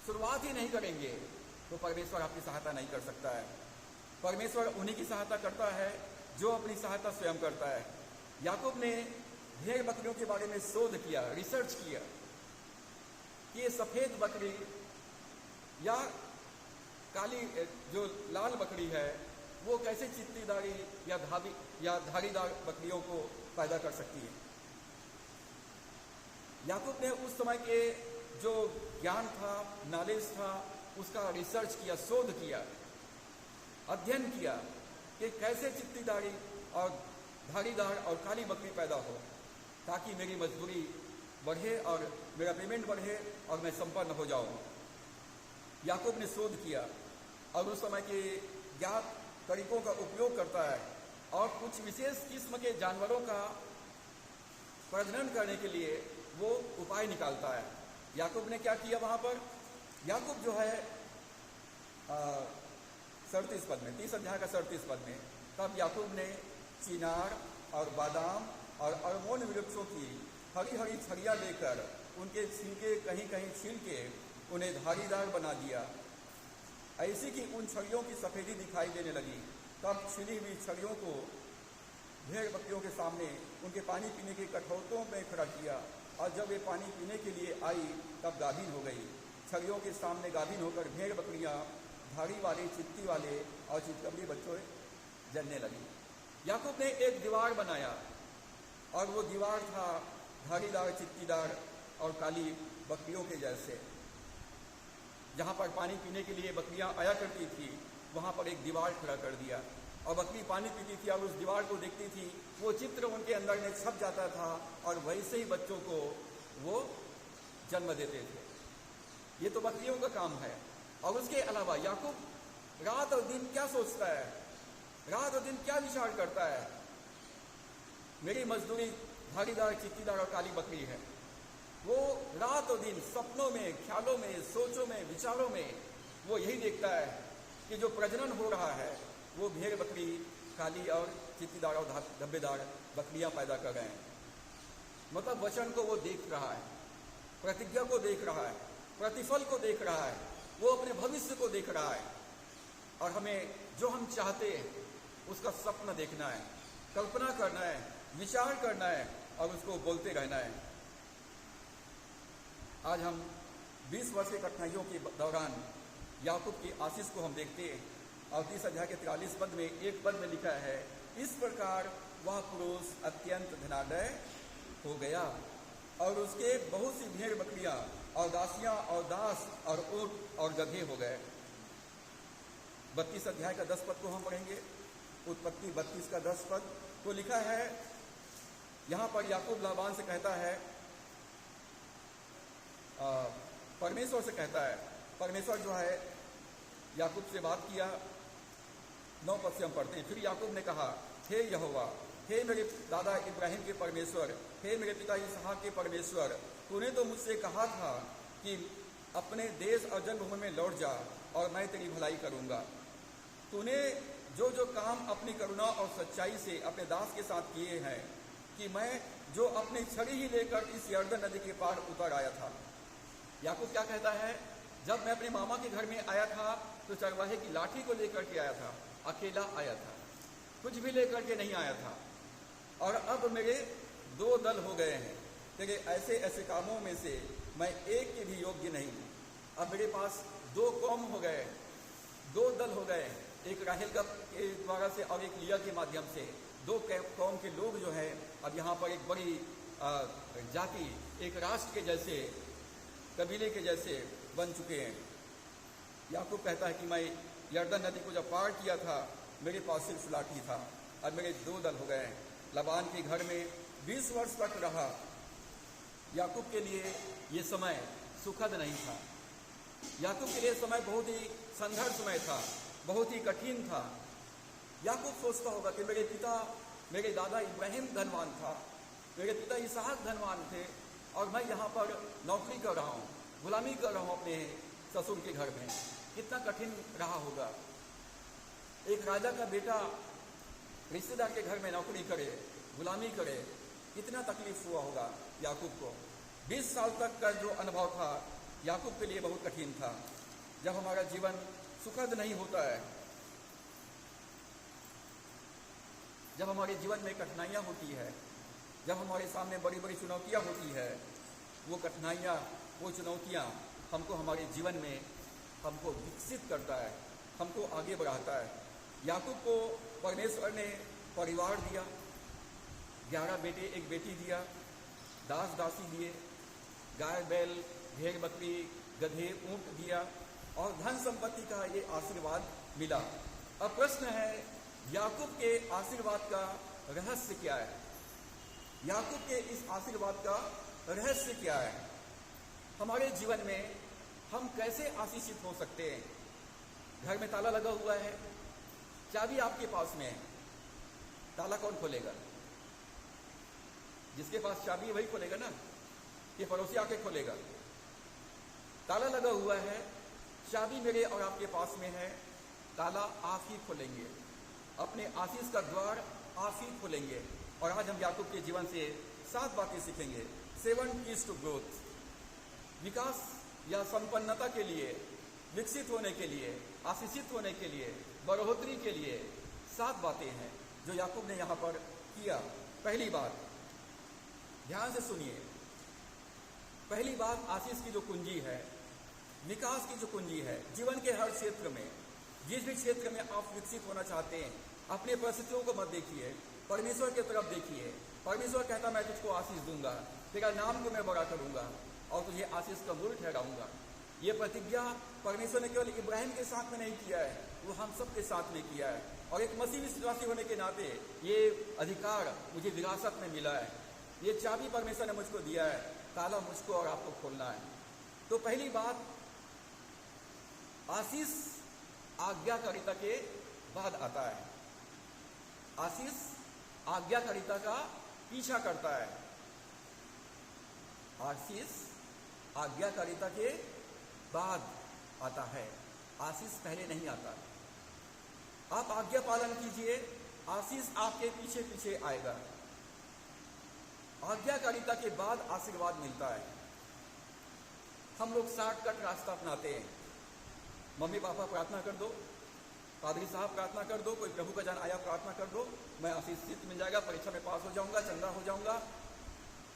शुरुआत ही नहीं करेंगे, तो परमेश्वर आपकी सहायता नहीं कर सकता है। परमेश्वर उन्हीं की सहायता करता है जो अपनी सहायता स्वयं करता है। याकूब ने भेड़ बकरियों के बारे में शोध किया, रिसर्च किया कि ये सफ़ेद बकरी या काली, जो लाल बकरी है, वो कैसे चित्तीदारी या धारीदार बकरियों को पैदा कर सकती है। याकूब ने उस समय के जो ज्ञान था, नॉलेज था, उसका रिसर्च किया, शोध किया, अध्ययन किया कि कैसे चित्तीदारी और धारीदार और काली बकरी पैदा हो, ताकि मेरी मजदूरी बढ़े और मेरा पेमेंट बढ़े और मैं संपन्न हो जाऊं। याकूब ने शोध किया और उस समय के ज्ञात तरीकों का उपयोग करता है और कुछ विशेष किस्म के जानवरों का प्रजनन करने के लिए वो उपाय निकालता है। याकूब ने क्या किया, वहाँ पर याकूब जो है 37 पद में, 30 अध्याय का 37 पद में, तब याकूब ने चिनार और बादाम और अरमोन वृक्षों की हरी हरी छड़ियाँ लेकर उनके छिलके कहीं कहीं छील के उन्हें धारीदार बना दिया, ऐसी कि उन छड़ियों की सफ़ेदी दिखाई देने लगी। तब छिली हुई छड़ियों को भेड़ बकरियों के सामने उनके पानी पीने के कठौतों में खड़ा किया, और जब वे पानी पीने के लिए आई तब गाभिन हो गई। छड़ियों के सामने गाभिन होकर भेड़ बकरियां धारी वाले, चित्ती वाले और चितकबरी बच्चों जलने लगी। याकूब ने एक दीवार बनाया, और वो दीवार था धारीदार, चित्तीदार और काली बकरियों के जैसे। जहाँ पर पानी पीने के लिए बकरियां आया करती थी, वहाँ पर एक दीवार खड़ा कर दिया, और बकरी पानी पीती थी और उस दीवार को देखती थी, वो चित्र उनके अंदर में छप जाता था, और वैसे ही बच्चों को वो जन्म देते थे। ये तो बकरियों का काम है। और उसके अलावा याकूब रात और दिन क्या सोचता है, रात और दिन क्या विचार करता है। मेरी मजदूरी धारीदार, चित्तीदार और काली बकरी है। वो रात और दिन सपनों में, ख्यालों में, सोचों में, विचारों में वो यही देखता है कि जो प्रजनन हो रहा है वो भेड़ बकरी काली और चित्तीदार और धब्बेदार बकरियां पैदा कर रहे हैं। मतलब वचन को वो देख रहा है, प्रतिज्ञा को देख रहा है, प्रतिफल को देख रहा है, वो अपने भविष्य को देख रहा है। और हमें जो हम चाहते हैं उसका स्वप्न देखना है, कल्पना करना है, विचार करना है और उसको बोलते रहना है। आज हम 20 वर्ष की कठिनाइयों के दौरान याकूब की आशीष को हम देखते हैं, और 30 अध्याय के 43 पद में एक पद में लिखा है, इस प्रकार वह पुरुष अत्यंत धनाढ्य हो गया, और उसके बहुत सी भेड़ बकरियां और दासियां और दास और ऊंट और गधे हो गए। 32 अध्याय का 10 पद को हम पढ़ेंगे। उत्पत्ति 32 का 10 पद को लिखा है, यहाँ पर याकूब लाबान से कहता है, परमेश्वर से कहता है, परमेश्वर जो है याकूब से बात किया। 9 पद से हम पढ़ते हैं। फिर याकूब ने कहा, हे यहोवा, हे मेरे दादा इब्राहिम के परमेश्वर, हे मेरे पिता इसहाक के परमेश्वर, तूने तो मुझसे कहा था कि अपने देश और जन्मभूमि में लौट जा और मैं तेरी भलाई करूंगा। तूने जो जो काम अपनी करुणा और सच्चाई से अपने दास के साथ किए हैं, कि मैं जो अपनी छड़ी ही लेकर इस यरदन नदी के पार उतर आया था। याकूब क्या कहता है, जब मैं अपने मामा के घर में आया था तो चरवाहे की लाठी को लेकर के आया था, अकेला आया था, कुछ भी लेकर के नहीं आया था। और अब मेरे 2 दल हो गए हैं, तेरे ऐसे ऐसे कामों में से मैं एक के भी योग्य नहीं हूँ। अब मेरे पास 2 कौम हो गए, 2 दल हो गए, एक राहेल का के द्वारा से और एक लिया के माध्यम से 2 कौम के लोग जो है अब यहाँ पर एक बड़ी जाति, एक राष्ट्र के जैसे, कबीले के जैसे बन चुके हैं। याकूब कहता है कि मैं यरदन नदी को जब पार किया था मेरे पास सिर्फ लाठी था, और मेरे 2 दल हो गए। लबान के घर में 20 वर्ष तक रहा। याकूब के लिए ये समय सुखद नहीं था। याकूब के लिए समय बहुत ही संघर्षमय था, बहुत ही कठिन था। याकूब सोचता होगा कि मेरे पिता, मेरे दादा इब्राहिम धनवान था, मेरे पिता इसहाक धनवान थे, और मैं यहाँ पर नौकरी कर रहा हूँ, गुलामी कर रहा हूँ अपने ससुर के घर में। कितना कठिन रहा होगा। एक राजा का बेटा रिश्तेदार के घर में नौकरी करे, गुलामी करे, कितना तकलीफ हुआ होगा याकूब को। 20 साल तक का जो अनुभव था याकूब के लिए बहुत कठिन था। जब हमारा जीवन सुखद नहीं होता है, जब हमारे जीवन में कठिनाइयाँ होती है, जब हमारे सामने बड़ी बड़ी चुनौतियाँ होती है, वो कठिनाइयाँ, वो चुनौतियाँ हमको हमारे जीवन में हमको विकसित करता है, हमको आगे बढ़ाता है। याकूब को परमेश्वर ने परिवार दिया, 11 बेटे, 1 बेटी दिया, दास दासी दिए, गाय बैल, भेड़ बकरी, गधे, ऊंट दिया, और धन संपत्ति का ये आशीर्वाद मिला। अब प्रश्न है, याकूब के आशीर्वाद का रहस्य क्या है? याकूब के इस आशीर्वाद का रहस्य क्या है? हमारे जीवन में हम कैसे आशीषित हो सकते हैं? घर में ताला लगा हुआ है, चाबी आपके पास में है, ताला कौन खोलेगा? जिसके पास चाबी वही खोलेगा ना, कि पड़ोसी आके खोलेगा? ताला लगा हुआ है, चाबी मेरे और आपके पास में है, ताला आप ही खोलेंगे, अपने आशीष का द्वार आप ही खोलेंगे। और आज हम याकूब के जीवन से 7 बातें सीखेंगे। 7 कीज टू ग्रोथ। विकास या संपन्नता के लिए, विकसित होने के लिए, आशीषित होने के लिए, बढ़ोतरी के लिए 7 बातें हैं जो याकूब ने यहाँ पर किया। पहली बात, ध्यान से सुनिए, पहली बात, आशीष की जो कुंजी है, विकास की जो कुंजी है, जीवन के हर क्षेत्र में, जिस भी क्षेत्र में आप विकसित होना चाहते हैं, अपने परिस्थितियों को मत देखिए, परमेश्वर की तरफ देखिए। परमेश्वर कहता मैं तुझको आशीष दूंगा, तेरा नाम को मैं बड़ा करूंगा और तुझे आशीष का मूल ठहराऊंगा। ये प्रतिज्ञा परमेश्वर ने केवल इब्राहिम के साथ में नहीं किया है, वो हम सब के साथ में किया है। और एक मसीह विश्वासी होने के नाते ये अधिकार मुझे विरासत में मिला है। ये चाबी परमेश्वर ने मुझको दिया है, ताला मुझको और आपको खोलना है। तो पहली बात, आशीष आज्ञाकारिता के बाद आता है। आशीष आज्ञाकारिता का पीछा करता है। आशीष आज्ञाकारिता के बाद आता है, आशीष पहले नहीं आता। आप आज्ञा पालन कीजिए, आशीष आपके पीछे पीछे आएगा। आज्ञाकारिता के बाद आशीर्वाद मिलता है। हम लोग शॉर्टकट रास्ता अपनाते हैं। मम्मी पापा प्रार्थना कर दो, पादरी साहब प्रार्थना कर दो, कोई प्रभु का जान आया प्रार्थना कर दो, मैं आशीषित मिल जाएगा, परीक्षा में पास हो जाऊंगा, चंगा हो जाऊंगा,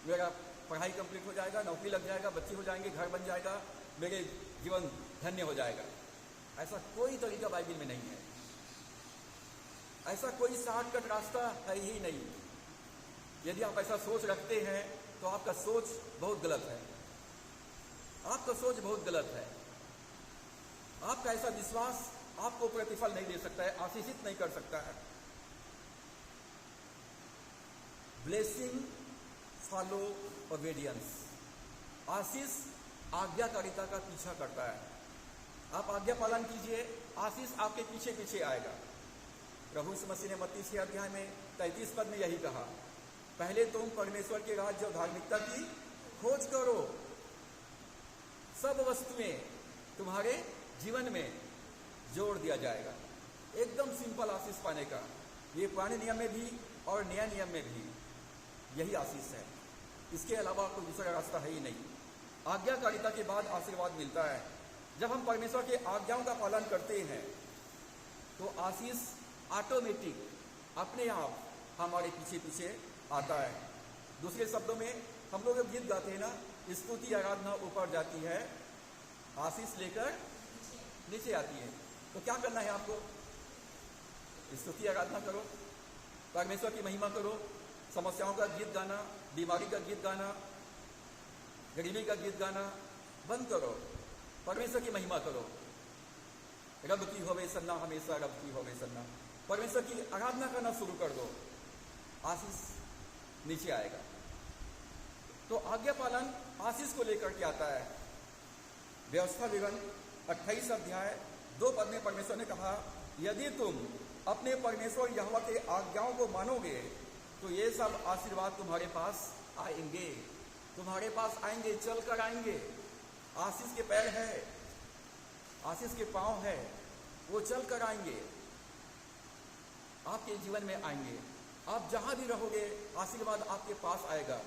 मेरा पढ़ाई कंप्लीट हो जाएगा, नौकरी लग जाएगा, बच्चे हो जाएंगे, घर बन जाएगा, मेरे जीवन धन्य हो जाएगा। ऐसा कोई तरीका बाइबल में नहीं है। ऐसा कोई शॉर्टकट रास्ता है ही नहीं। यदि आप ऐसा सोच रखते हैं तो आपका सोच बहुत गलत है। आपका सोच बहुत गलत है। आपका ऐसा विश्वास आपको प्रतिफल नहीं दे सकता है, आशीषित नहीं कर सकता है। Blessing follow ओबेडियंस। आशीष आज्ञाकारिता का पीछा करता है। आप आज्ञा पालन कीजिए, आशीष आपके पीछे पीछे आएगा। प्रभु यीशु मसीह ने मत्ती 6 अध्याय में 33 पद में यही कहा, पहले तुम परमेश्वर के राज्य और धार्मिकता की खोज करो, सब वस्तुएं तुम्हारे जीवन में जोड़ दिया जाएगा। एकदम सिंपल आशीष पाने का। ये पुराने नियम में भी और नया नियम में भी यही आशीष है। इसके अलावा कोई दूसरा रास्ता है ही नहीं। आज्ञाकारिता के बाद आशीर्वाद मिलता है। जब हम परमेश्वर के आज्ञाओं का पालन करते हैं तो आशीष ऑटोमेटिक अपने आप हमारे पीछे पीछे आता है। दूसरे शब्दों में हम लोग गीत गाते हैं ना, स्तुति आराधना ऊपर जाती है, आशीष लेकर नीचे आती है। तो क्या करना है आपको? स्तुति आराधना करो, परमेश्वर की महिमा करो, समस्याओं का गीत गाना, बीमारी का गीत गाना, गरीबी का गीत गाना बंद करो, परमेश्वर की महिमा करो। रब की होवे सन्ना, हमेशा रब की होवे सन्ना। परमेश्वर की आराधना करना शुरू कर दो, आशीष नीचे आएगा। तो आज्ञा पालन आशीष को लेकर के आता है। व्यवस्था विवरण 28 अध्याय 2 पद में परमेश्वर ने कहा, यदि तुम अपने परमेश्वर यहोवा के आज्ञाओं को मानोगे तो ये सब आशीर्वाद तुम्हारे पास आएंगे। तुम्हारे पास आएंगे, चल कर आएंगे। आशीष के पैर है, आशीष के पांव है, वो चल कर आएंगे, आपके जीवन में आएंगे। आप जहां भी रहोगे आशीर्वाद आपके पास आएगा।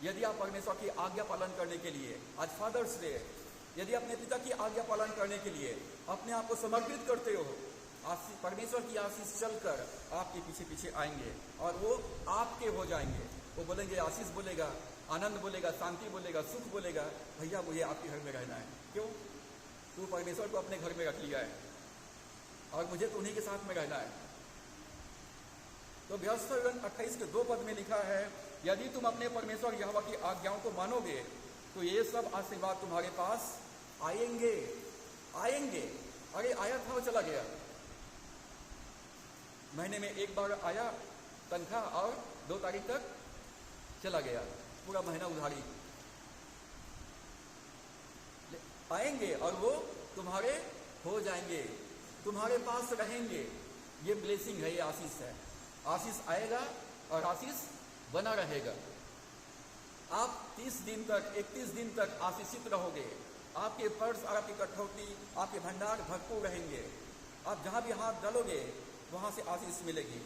यदि आप परमेश्वर की आज्ञा पालन करने के लिए, आज फादर्स डे, यदि अपने पिता की आज्ञा पालन करने के लिए अपने आप को समर्पित करते हो, परमेश्वर की आशीष चलकर आपके पीछे पीछे आएंगे और वो आपके हो जाएंगे। वो बोलेंगे, आशीष बोलेगा, आनंद बोलेगा, शांति बोलेगा, सुख बोलेगा, भैया मुझे आपके घर में रहना है। क्यों? तू परमेश्वर को अपने घर में रख लिया है और मुझे तो उन्हीं के साथ में रहना है। तो व्यवस्था विवरण 28 के 2 पद में लिखा है, यदि तुम अपने परमेश्वर यहोवा की आज्ञाओं को मानोगे तो ये सब आशीर्वाद तुम्हारे पास आएंगे। आएंगे, अरे आया था वो चला गया। महीने में एक बार आया तनख्वाह और 2 तारीख तक चला गया, पूरा महीना उधारी। आएंगे और वो तुम्हारे हो जाएंगे, तुम्हारे पास रहेंगे। ये ब्लेसिंग है, ये आशीष है। आशीष आएगा और आशीष बना रहेगा। आप 30 दिन तक, 31 दिन तक आशीषित रहोगे, आपके पर्स और आपकी कठौती, आपके भंडार भरपूर रहेंगे। आप जहाँ भी हाथ डालोगे वहाँ से आशीष मिलेगी।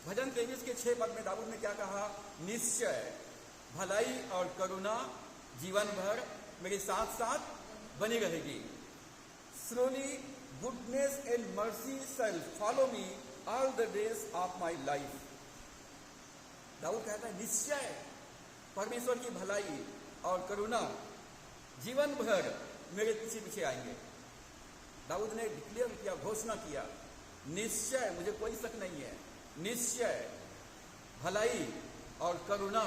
भजन 23 के 6 पद में दाऊद ने क्या कहा? निश्चय भलाई और करुणा जीवन भर मेरे साथ साथ बनी रहेगी। Slowly goodness and mercy shall follow me all the days of my life. Dawood कहता है निश्चय परमेश्वर की भलाई और करुणा जीवन भर मेरे पीछे पीछे आएंगे। दाऊद ने डिक्लेयर किया, घोषणा किया, निश्चय, मुझे कोई शक नहीं है, निश्चय भलाई और करुणा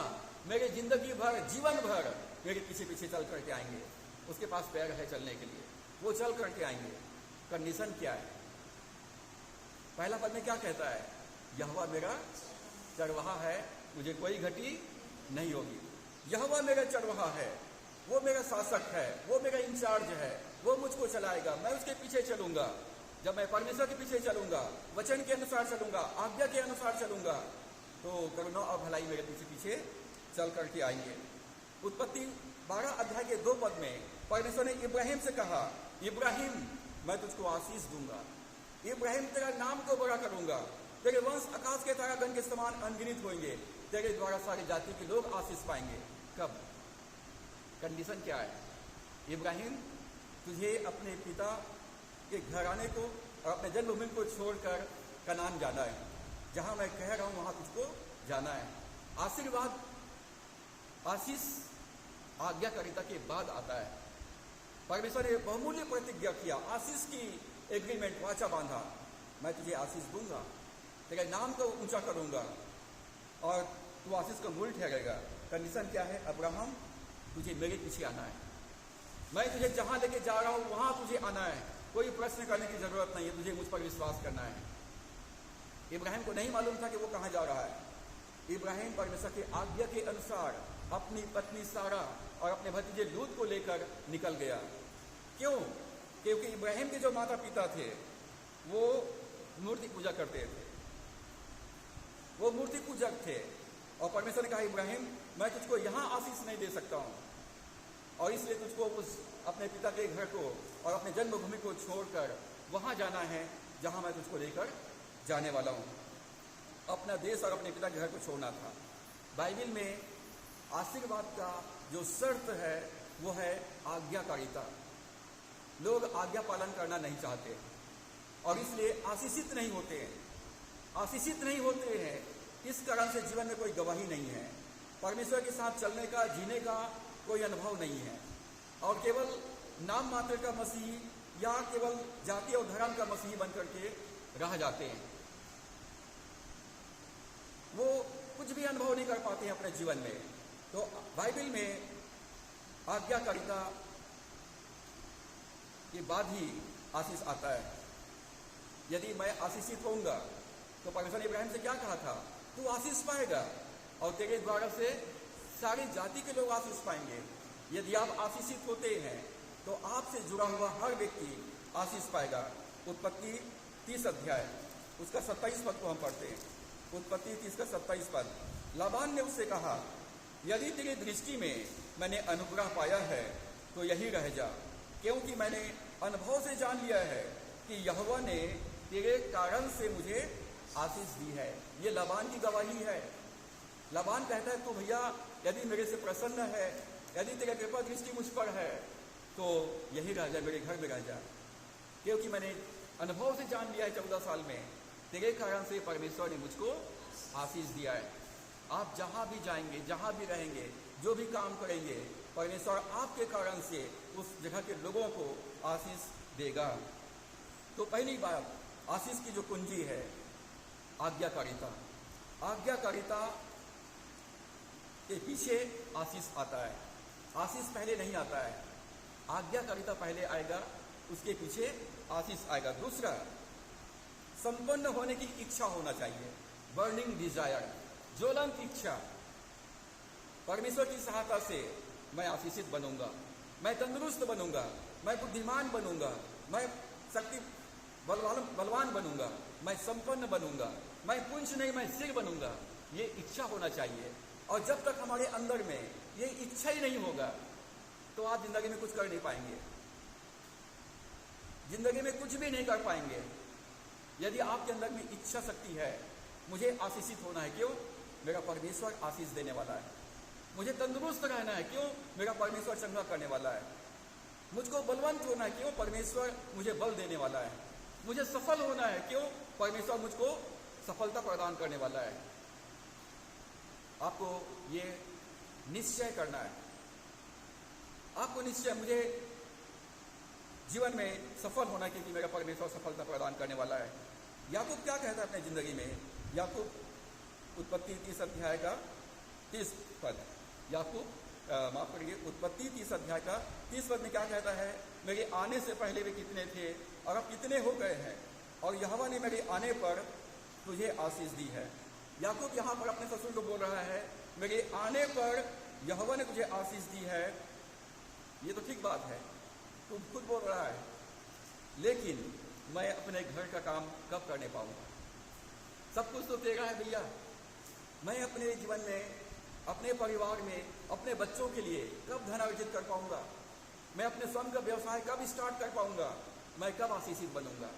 मेरे जिंदगी भर, जीवन भर मेरे पीछे पीछे चल करके आएंगे। उसके पास पैर है चलने के लिए, वो चल करके आएंगे। कंडीशन क्या है? पहला पद में क्या कहता है? यहोवा मेरा चरवाहा है, मुझे कोई घटी नहीं होगी। यहोवा मेरा चरवाहा है, वो मेरा शासक है, वो मेरा इंचार्ज है, वो मुझको चलाएगा, मैं उसके पीछे चलूंगा। जब मैं परमेश्वर के पीछे चलूंगा, वचन के अनुसार चलूंगा, आज्ञा के अनुसार चलूंगा, तो करुणा और भलाई मेरे पीछे पीछे चल करके आएंगे। उत्पत्ति 12 अध्याय के 2 पद में परमेश्वर ने इब्राहिम से कहा, इब्राहिम मैं तुझको आशीष दूंगा, इब्राहिम तेरा नाम को बड़ा करूंगा, तेरे वंश आकाश के तारागण के समान अनगिनत होंगे, तेरे द्वारा सारी जाति के लोग आशीष पाएंगे। कब? कंडीशन क्या है? इब्राहिम तुझे अपने पिता के घराने को और अपने जन्मभूमि को छोड़कर कनान जाना है, जहां मैं कह रहा हूं वहां तुझको जाना है। आशीर्वाद, आशीष आज्ञाकारिता के बाद आता है। परमेश्वर ने बहुमूल्य प्रतिज्ञा किया, आशीष की एग्रीमेंट, वाचा बांधा, मैं तुझे आशीष दूंगा, तेरे नाम को ऊंचा करूंगा और तू आशीष का मूल ठहरेगा। कंडीशन क्या है? अब्राहम तुझे मेरे पीछे आना है, मैं तुझे जहां लेके जा रहा हूं वहां तुझे आना है, कोई प्रश्न करने की जरूरत नहीं है, तुझे मुझ पर विश्वास करना है। इब्राहिम को नहीं मालूम था कि वो कहां जा रहा है। इब्राहिम परमेश्वर के आज्ञा के अनुसार अपनी पत्नी सारा और अपने भतीजे लूत को लेकर निकल गया। क्यों? क्योंकि इब्राहिम के जो माता पिता थे वो मूर्ति पूजा करते थे, वो मूर्ति पूजक थे, और परमेश्वर ने कहा इब्राहिम मैं तुझको यहां आशीष नहीं दे सकता हूं, और इसलिए तुझको उस अपने पिता के घर को और अपने जन्मभूमि को छोड़कर वहां जाना है जहां मैं तुझको लेकर जाने वाला हूं। अपना देश और अपने पिता के घर को छोड़ना था। बाइबल में आशीर्वाद का जो शर्त है वो है आज्ञाकारिता। लोग आज्ञा पालन करना नहीं चाहते और इसलिए आशीषित नहीं होते हैं। आशीषित नहीं होते हैं, इस कारण से जीवन में कोई गवाही नहीं है, परमेश्वर के साथ चलने का, जीने का कोई अनुभव नहीं है, और केवल नाम मात्र का मसीही या केवल जाति और धर्म का मसीही बनकर के रह जाते हैं। वो कुछ भी अनुभव नहीं कर पाते हैं अपने जीवन में। तो बाइबल में आज्ञाकारिता के बाद ही आशीष आता है। यदि मैं आशीषित होऊंगा तो परमेश्वर ने इब्राहिम से क्या कहा था? तू आशीष पाएगा और तेरे द्वारा से सारी जाति के लोग आशीष पाएंगे। यदि आप आशीषित होते हैं तो आपसे जुड़ा हुआ हर व्यक्ति आशीष पाएगा। उत्पत्ति 30 अध्याय उसका 27 पद को हम पढ़ते हैं। उत्पत्ति 30 का 27 पद। लाबान ने उससे कहा, यदि तेरी दृष्टि में मैंने अनुग्रह पाया है तो यही रह जा, क्योंकि मैंने अनुभव से जान लिया है कि यहोवा ने तेरे कारण से मुझे आशीष दी है। ये लाबान की गवाही है। लाबान कहता है तो भैया यदि मेरे से प्रसन्न है, यदि तेरा कृपा दृष्टि मुझ पर है तो यही रह जा, मेरे घर में रह जा, क्योंकि मैंने अनुभव से जान लिया है 14 साल में तेरे कारण से परमेश्वर ने मुझको आशीष दिया है। आप जहां भी जाएंगे, जहां भी रहेंगे, जो भी काम करेंगे, परमेश्वर आपके कारण से उस जगह के लोगों को आशीष देगा। तो पहली बात, आशीष की जो कुंजी है आज्ञाकारिता। आज्ञाकारिता के पीछे आशीष आता है। आशीष पहले नहीं आता है, आज्ञाकारिता पहले आएगा, उसके पीछे आशीष आएगा। दूसरा, संपन्न होने की इच्छा होना चाहिए, बर्निंग डिजायर, ज्वलंत इच्छा। परमेश्वर की सहायता से मैं आशीषित बनूंगा, मैं तंदुरुस्त बनूंगा, मैं बुद्धिमान बनूंगा, मैं शक्ति बलवान बनूंगा, मैं संपन्न बनूंगा, मैं पुंछ नहीं मैं सिर बनूंगा। ये इच्छा होना चाहिए। और जब तक हमारे अंदर में ये इच्छा ही नहीं होगा तो आप जिंदगी में कुछ कर नहीं पाएंगे। जिंदगी में कुछ भी नहीं कर पाएंगे। यदि आपके अंदर में इच्छा शक्ति है, मुझे आशीषित होना है, क्यों? मेरा परमेश्वर आशीष देने वाला है। मुझे तंदुरुस्त रहना है, क्यों? मेरा परमेश्वर चंगा करने वाला है। मुझको बलवंत होना है, क्यों? परमेश्वर मुझे बल देने वाला है। मुझे सफल होना है, क्यों? परमेश्वर मुझको सफलता प्रदान करने वाला है। आपको ये निश्चय करना है, आपको निश्चय, मुझे जीवन में सफल होना है क्योंकि मेरा परमेश्वर सफलता प्रदान करने वाला है। याकूब क्या कहता है अपने जिंदगी में? याकूब उत्पत्ति 30 अध्याय का 30 पद, याकूब माफ करिए, उत्पत्ति 30 अध्याय का 30 पद में क्या कहता है? मेरे आने से पहले वे कितने थे और अब कितने हो गए हैं, और यहोवा ने मेरे आने पर तुझे आशीष दी है। याकूब यहाँ पर अपने ससुर को बोल रहा है, मेरे आने पर यहोवा ने तुझे आशीष दी है। ये तो ठीक बात है, तू खुद बोल रहा है, लेकिन मैं अपने घर का काम कब करने पाऊंगा? सब कुछ तो तेरा है भैया। मैं अपने जीवन में, अपने परिवार में, अपने बच्चों के लिए कब धन अर्जित कर पाऊंगा? मैं अपने स्वयं का व्यवसाय कब स्टार्ट कर पाऊंगा? मैं कब आशीषित बनूंगा?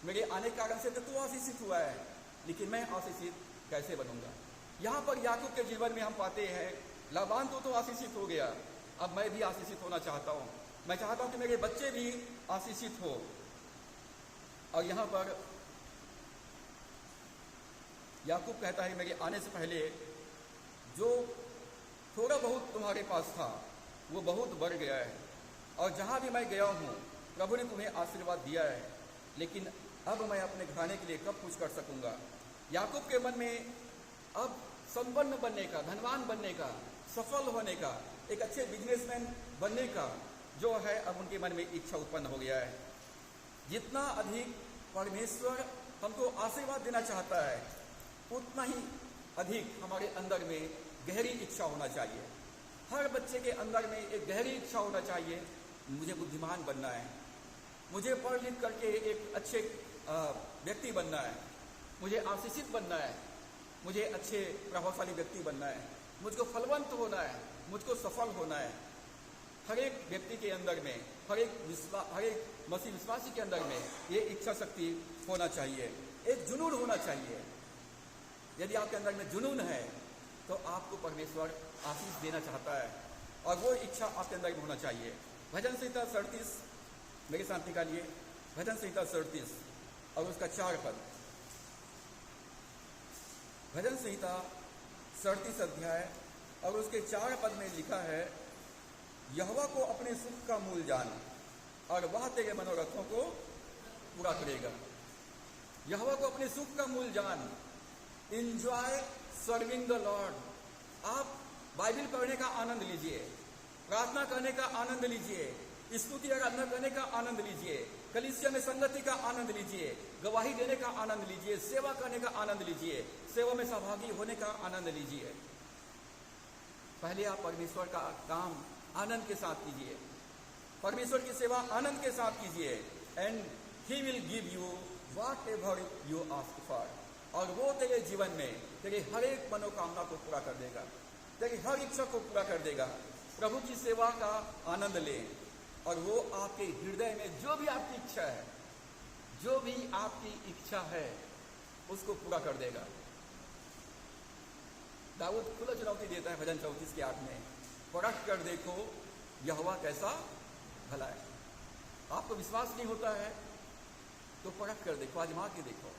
मेरे आने के कारण से तो तू आशीषित हुआ है, लेकिन मैं आशीषित कैसे बनूंगा? यहाँ पर याकूब के जीवन में हम पाते हैं, लाबान तो आशीषित हो गया, अब मैं भी आशीषित होना चाहता हूँ। मैं चाहता हूँ कि मेरे बच्चे भी आशीषित हो। और यहाँ पर याकूब कहता है, मेरे आने से पहले जो थोड़ा बहुत तुम्हारे पास था वो बहुत बढ़ गया है, और जहाँ भी मैं गया हूँ प्रभु ने तुम्हें आशीर्वाद दिया है, लेकिन अब मैं अपने घराने के लिए कब कुछ कर सकूंगा? याकूब के मन में अब संपन्न बनने का, धनवान बनने का, सफल होने का, एक अच्छे बिजनेसमैन बनने का जो है, अब उनके मन में इच्छा उत्पन्न हो गया है। जितना अधिक परमेश्वर हमको आशीर्वाद देना चाहता है, उतना ही अधिक हमारे अंदर में गहरी इच्छा होना चाहिए। हर बच्चे के अंदर में एक गहरी इच्छा होना चाहिए, मुझे बुद्धिमान बनना है, मुझे पढ़ लिख करके एक अच्छे व्यक्ति बनना है, मुझे आशीषित बनना है, मुझे अच्छे प्रभावशाली व्यक्ति बनना है, मुझको फलवंत होना है, मुझको सफल होना है। हर एक व्यक्ति के अंदर में, हर एक मसीह विश्वासी के अंदर में ये इच्छा शक्ति होना चाहिए, एक जुनून होना चाहिए। यदि आपके अंदर में जुनून है तो आपको परमेश्वर आशीष देना चाहता है, और वो इच्छा आपके अंदर में होना चाहिए। भजन संहिता 37 मेरे साथ निकालिए, भजन संहिता 37 और उसका 4 पद। भजन संहिता 37 अध्याय और उसके 4 पद में लिखा है, यहोवा को अपने सुख का मूल जान, और वह तेरे मनोरथों को पूरा करेगा। यहोवा को अपने सुख का मूल जान, इंजॉय सर्विंग द लॉर्ड। आप बाइबल पढ़ने का आनंद लीजिए, प्रार्थना करने का आनंद लीजिए, स्तुति आराधना करने का आनंद लीजिए, कलीसिया में संगति का आनंद लीजिए, गवाही देने का आनंद लीजिए, सेवा करने का आनंद लीजिए, सेवा में सहभागी होने का आनंद लीजिए। पहले आप परमेश्वर का काम आनंद के साथ कीजिए, परमेश्वर की सेवा आनंद के साथ कीजिए, and he will give you what ever you ask for. और वो तेरे जीवन में तेरे हर एक मनोकामना को पूरा कर देगा, तेरी हर इच्छा को पूरा कर देगा। प्रभु की सेवा का आनंद लें, और वो आपके हृदय में जो भी आपकी इच्छा है, जो भी आपकी इच्छा है, उसको पूरा कर देगा। दाऊद खुला चुनौती देता है भजन 34 के 8 में, परख कर देखो यहोवा कैसा भला है। आपको विश्वास नहीं होता है तो परख कर देखो, आजमा के देखो।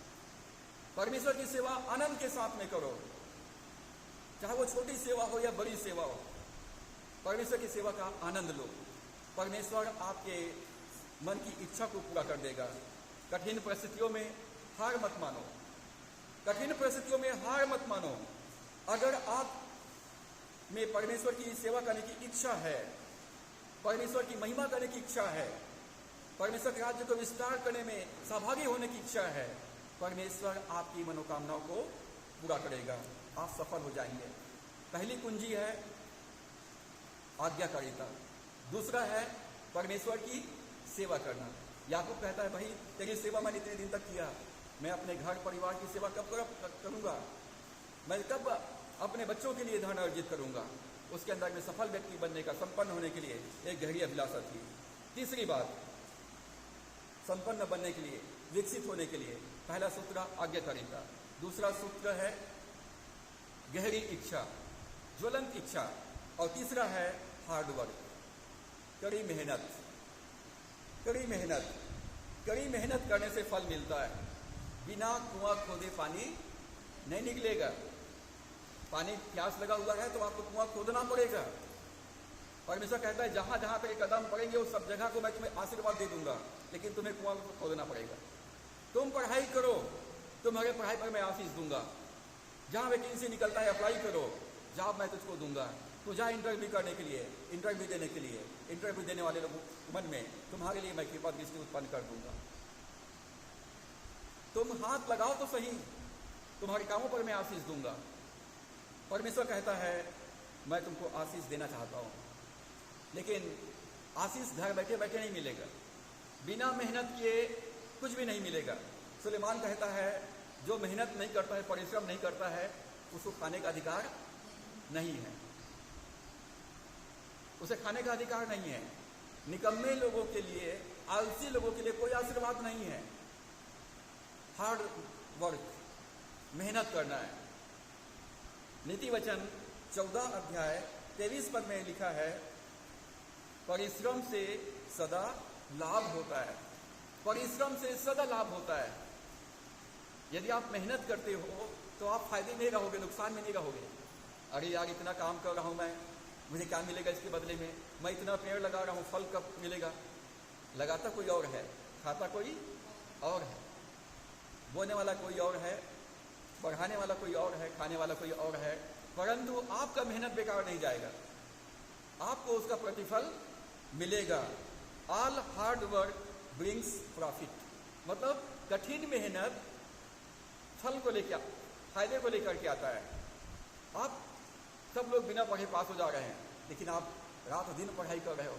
परमेश्वर की सेवा आनंद के साथ में करो, चाहे वो छोटी सेवा हो या बड़ी सेवा हो, परमेश्वर की सेवा का आनंद लो। परमेश्वर आपके मन की इच्छा को पूरा कर देगा। कठिन परिस्थितियों में हार मत मानो, कठिन परिस्थितियों में हार मत मानो। अगर आप में परमेश्वर की सेवा करने की इच्छा है, परमेश्वर की महिमा करने की इच्छा है, परमेश्वर के राज्य को विस्तार करने में सहभागी होने की इच्छा है, परमेश्वर आपकी मनोकामनाओं को पूरा करेगा, आप सफल हो जाएंगे। पहली कुंजी है आज्ञाकारिता, दूसरा है परमेश्वर की सेवा करना। याकूब कहता है, भाई तेरी सेवा मैंने इतने दिन तक किया, मैं अपने घर परिवार की सेवा कब करूंगा? मैं कब अपने बच्चों के लिए धन अर्जित करूंगा? उसके अंदर में सफल व्यक्ति बनने का, संपन्न होने के लिए एक गहरी अभिलाषा थी। तीसरी बात, संपन्न बनने के लिए, विकसित होने के लिए पहला सूत्र आज्ञाकारिता, दूसरा सूत्र है गहरी इच्छा, ज्वलंत इच्छा, और तीसरा है हार्डवर्क, कड़ी मेहनत। कड़ी मेहनत, कड़ी मेहनत करने से फल मिलता है। बिना कुआं खोदे पानी नहीं निकलेगा। पानी प्यास लगा हुआ है तो आपको कुआं खोदना पड़ेगा। परमेश्वर कहता है जहां जहां तेरे कदम पड़ेंगे उस सब जगह को मैं तुम्हें आशीर्वाद दे दूंगा, लेकिन तुम्हें कुआं को खोदना पड़ेगा। तुम पढ़ाई करो, तुम्हारे पढ़ाई पर मैं आशीष दूंगा। जहां वैकेंसी निकलता है अप्लाई करो, जॉब मैं तुझको दूंगा। तू जा इंटरव्यू करने के लिए, इंटरव्यू देने के लिए, इंटरव्यू देने वाले लोगों के मन में तुम्हारे लिए मैं कृपा दृष्टि उत्पन्न कर दूंगा। तुम हाथ लगाओ तो सही, तुम्हारे कामों पर मैं आशीष दूंगा। परमेश्वर कहता है मैं तुमको आशीष देना चाहता हूं, लेकिन आशीष घर बैठे बैठे नहीं मिलेगा। बिना मेहनत किए कुछ भी नहीं मिलेगा। सुलेमान कहता है जो मेहनत नहीं करता है, परिश्रम नहीं करता है, उसको खाने का अधिकार नहीं है, उसे खाने का अधिकार नहीं है। निकम्मे लोगों के लिए, आलसी लोगों के लिए कोई आशीर्वाद नहीं है। हार्ड वर्क, मेहनत करना है। नीति वचन 14 अध्याय 23 पद में लिखा है परिश्रम से सदा लाभ होता है। परिश्रम से सदा लाभ होता है। यदि आप मेहनत करते हो तो आप फायदे में रहोगे, नुकसान में नहीं रहोगे। अरे यार इतना काम कर रहा हूं मैं, मुझे क्या मिलेगा इसके बदले में? मैं इतना पेड़ लगा रहा हूं, फल कब मिलेगा? लगाता कोई और है, खाता कोई और है, बोने वाला कोई और है, बढ़ाने वाला कोई और है, खाने वाला कोई और है, परंतु आपका मेहनत बेकार नहीं जाएगा, आपको उसका प्रतिफल मिलेगा। All hard work brings profit, मतलब कठिन मेहनत फल को लेकर, फायदे को लेकर के आता है। आप सब लोग बिना पढ़े पास हो जा रहे हैं, लेकिन आप रात दिन पढ़ाई कर रहे हो।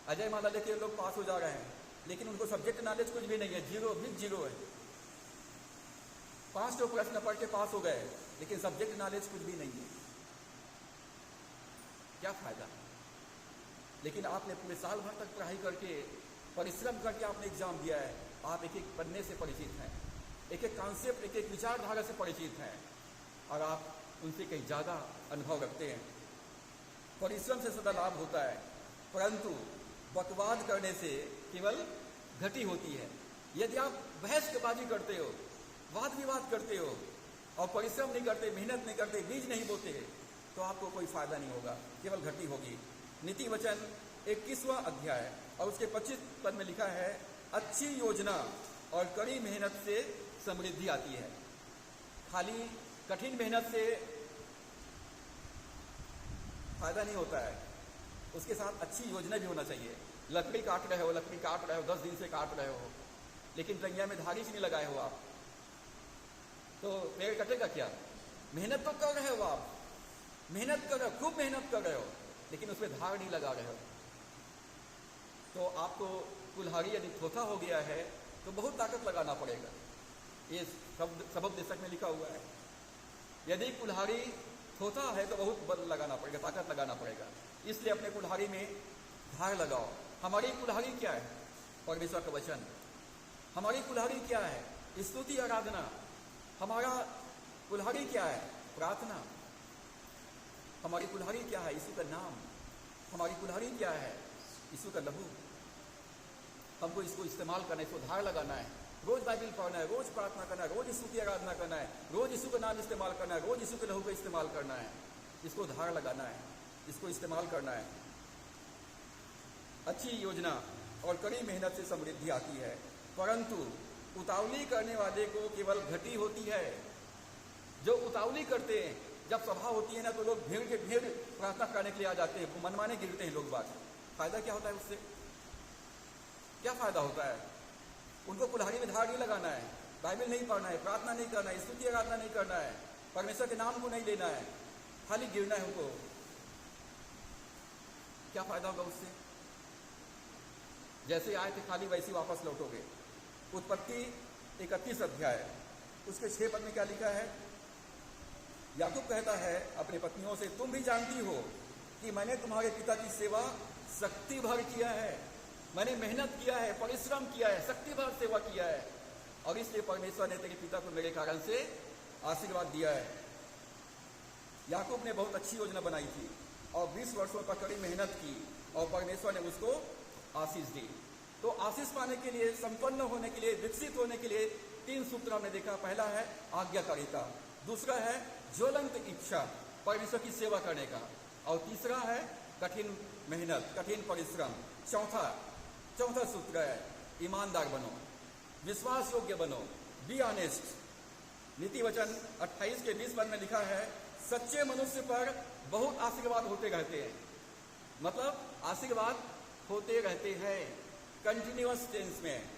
अजय माला लेके लोग पास हो जा रहे हैं, लेकिन उनको सब्जेक्ट नॉलेज कुछ भी नहीं है, जीरो भी जीरो है। 5 प्रश्न पढ़ के पास हो गए, लेकिन सब्जेक्ट नॉलेज कुछ भी नहीं है, क्या फायदा? लेकिन आपने पूरे साल भर तक पढ़ाई करके, परिश्रम करके आपने एग्जाम दिया है। आप एक एक पन्ने से परिचित हैं, एक एक कॉन्सेप्ट, एक एक विचारधारा से परिचित हैं, और आप उनसे कहीं ज़्यादा अनुभव रखते हैं। परिश्रम से सदा लाभ होता है, परंतु बकवाद करने से केवल घटी होती है। यदि आप बहसबाजी करते हो, वाद विवाद करते हो, और परिश्रम नहीं करते, मेहनत नहीं करते, बीज नहीं बोते, तो आपको कोई फायदा नहीं होगा, केवल घटी होगी। नीति वचन 21वां अध्याय और उसके 25 पद में लिखा है अच्छी योजना और कड़ी मेहनत से समृद्धि आती है। खाली कठिन मेहनत से फायदा नहीं होता है, उसके साथ अच्छी योजना भी होना चाहिए। लकड़ी काट रहे हो, 10 दिन से काट रहे हो, लेकिन टंगिया में धारी से नहीं लगाए हो आप, तो पेड़ कटेगा क्या? मेहनत तो कर रहे हो आप, मेहनत कर रहे हो, खूब मेहनत कर रहे हो, लेकिन उसमें धार नहीं लगा रहे हो। तो आपको कुल्हाड़ी यदि थोथा हो गया है तो बहुत ताकत लगाना पड़ेगा। ये सबक देशक में लिखा हुआ है, यदि कुल्हाड़ी थोथा है तो बहुत बल लगाना पड़ेगा, ताकत लगाना पड़ेगा। इसलिए अपने कुल्हाड़ी में धार लगाओ। हमारी कुल्हाड़ी क्या है? परमेश्वर का वचन। हमारी कुल्हाड़ी क्या है? स्तुति आराधना। हमारा कुल्हाड़ी क्या है? प्रार्थना। हमारी कुल्हाड़ी क्या है? यीशु का नाम। हमारी कुल्हाड़ी क्या है? यीशु का लहू। हमको इसको इस्तेमाल करना है, इसको धार लगाना है। रोज बाइबल पढ़ना है, रोज प्रार्थना करना है, रोज यीशु की आराधना करना है, रोज यीशु का नाम इस्तेमाल करना है, रोज यीशु के लहू का इस्तेमाल करना है। इसको धार लगाना है, इसको इस्तेमाल करना है। अच्छी योजना और कड़ी मेहनत से समृद्धि आती है, परंतु उतावली करने वाले को केवल घटी होती है। जो उतावली करते हैं, जब सभा होती है ना, तो लोग भीड़ के भीड़ प्रार्थना करने के लिए आ जाते हैं, मनमाने गिरते हैं लोग। बात फायदा क्या होता है उससे? क्या फायदा होता है? उनको कुल्हाड़ी में धार नहीं लगाना है, बाइबल नहीं पढ़ना है, प्रार्थना नहीं करना है, स्तुति आराधना नहीं करना है, परमेश्वर के नाम को नहीं लेना है, खाली गिरना है उनको। क्या फायदा होगा उससे? जैसे आए थे खाली वैसे वापस लौटोगे। उत्पत्ति 31 अध्याय उसके 6 पद में क्या लिखा है? याकूब कहता है अपनी पत्नियों से, तुम भी जानती हो कि मैंने तुम्हारे पिता की सेवा शक्ति भर किया है। मैंने मेहनत किया है, परिश्रम किया है, शक्तिभर सेवा किया है, और इसलिए परमेश्वर ने तेरे पिता को मेरे कारण से आशीर्वाद दिया है। याकूब ने बहुत अच्छी योजना बनाई थी और 20 वर्षों तक कड़ी मेहनत की और परमेश्वर ने उसको आशीष दी। तो आशीष पाने के लिए, संपन्न होने के लिए, विकसित होने के लिए 3 सूत्र हमने देखा। पहला है आज्ञाकारिता, दूसरा है ज्वलंत इच्छा परमेश्वर की सेवा करने का, और तीसरा है कठिन मेहनत, कठिन परिश्रम। चौथा सूत्र है ईमानदार बनो, विश्वास योग्य बनो, बी ऑनेस्ट। नीति वचन 28 के 20 पद में लिखा है, सच्चे मनुष्य पर बहुत आशीर्वाद होते रहते हैं। मतलब आशीर्वाद होते रहते हैं कंटिन्यूअस टेंस में।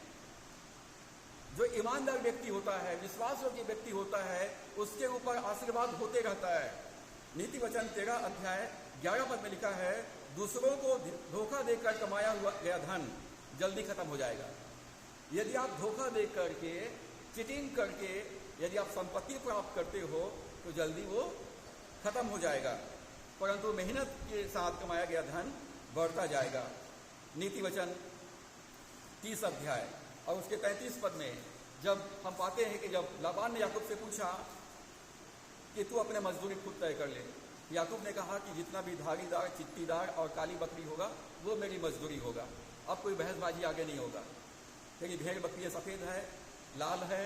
जो ईमानदार व्यक्ति होता है, विश्वास योग्य व्यक्ति होता है, उसके ऊपर आशीर्वाद होते रहता है। नीति वचन 13 अध्याय 11 पद में लिखा है, दूसरों को धोखा देकर कमाया हुआ गया धन जल्दी खत्म हो जाएगा। यदि आप धोखा दे करके, चीटिंग करके यदि आप संपत्ति प्राप्त करते हो तो जल्दी वो खत्म हो जाएगा, परंतु मेहनत के साथ कमाया गया धन बढ़ता जाएगा। नीति वचन 30 अध्याय और उसके 33 पद में जब हम पाते हैं कि जब लाबान ने याकूब से पूछा कि तू अपने मजदूरी खुद तय कर ले, याकूब ने कहा कि जितना भी धारीदार, चित्तीदार और काली बकरी होगा वो मेरी मजदूरी होगा। अब कोई बहसबाजी आगे नहीं होगा। तेरी भेड़ बकरी सफ़ेद है, लाल है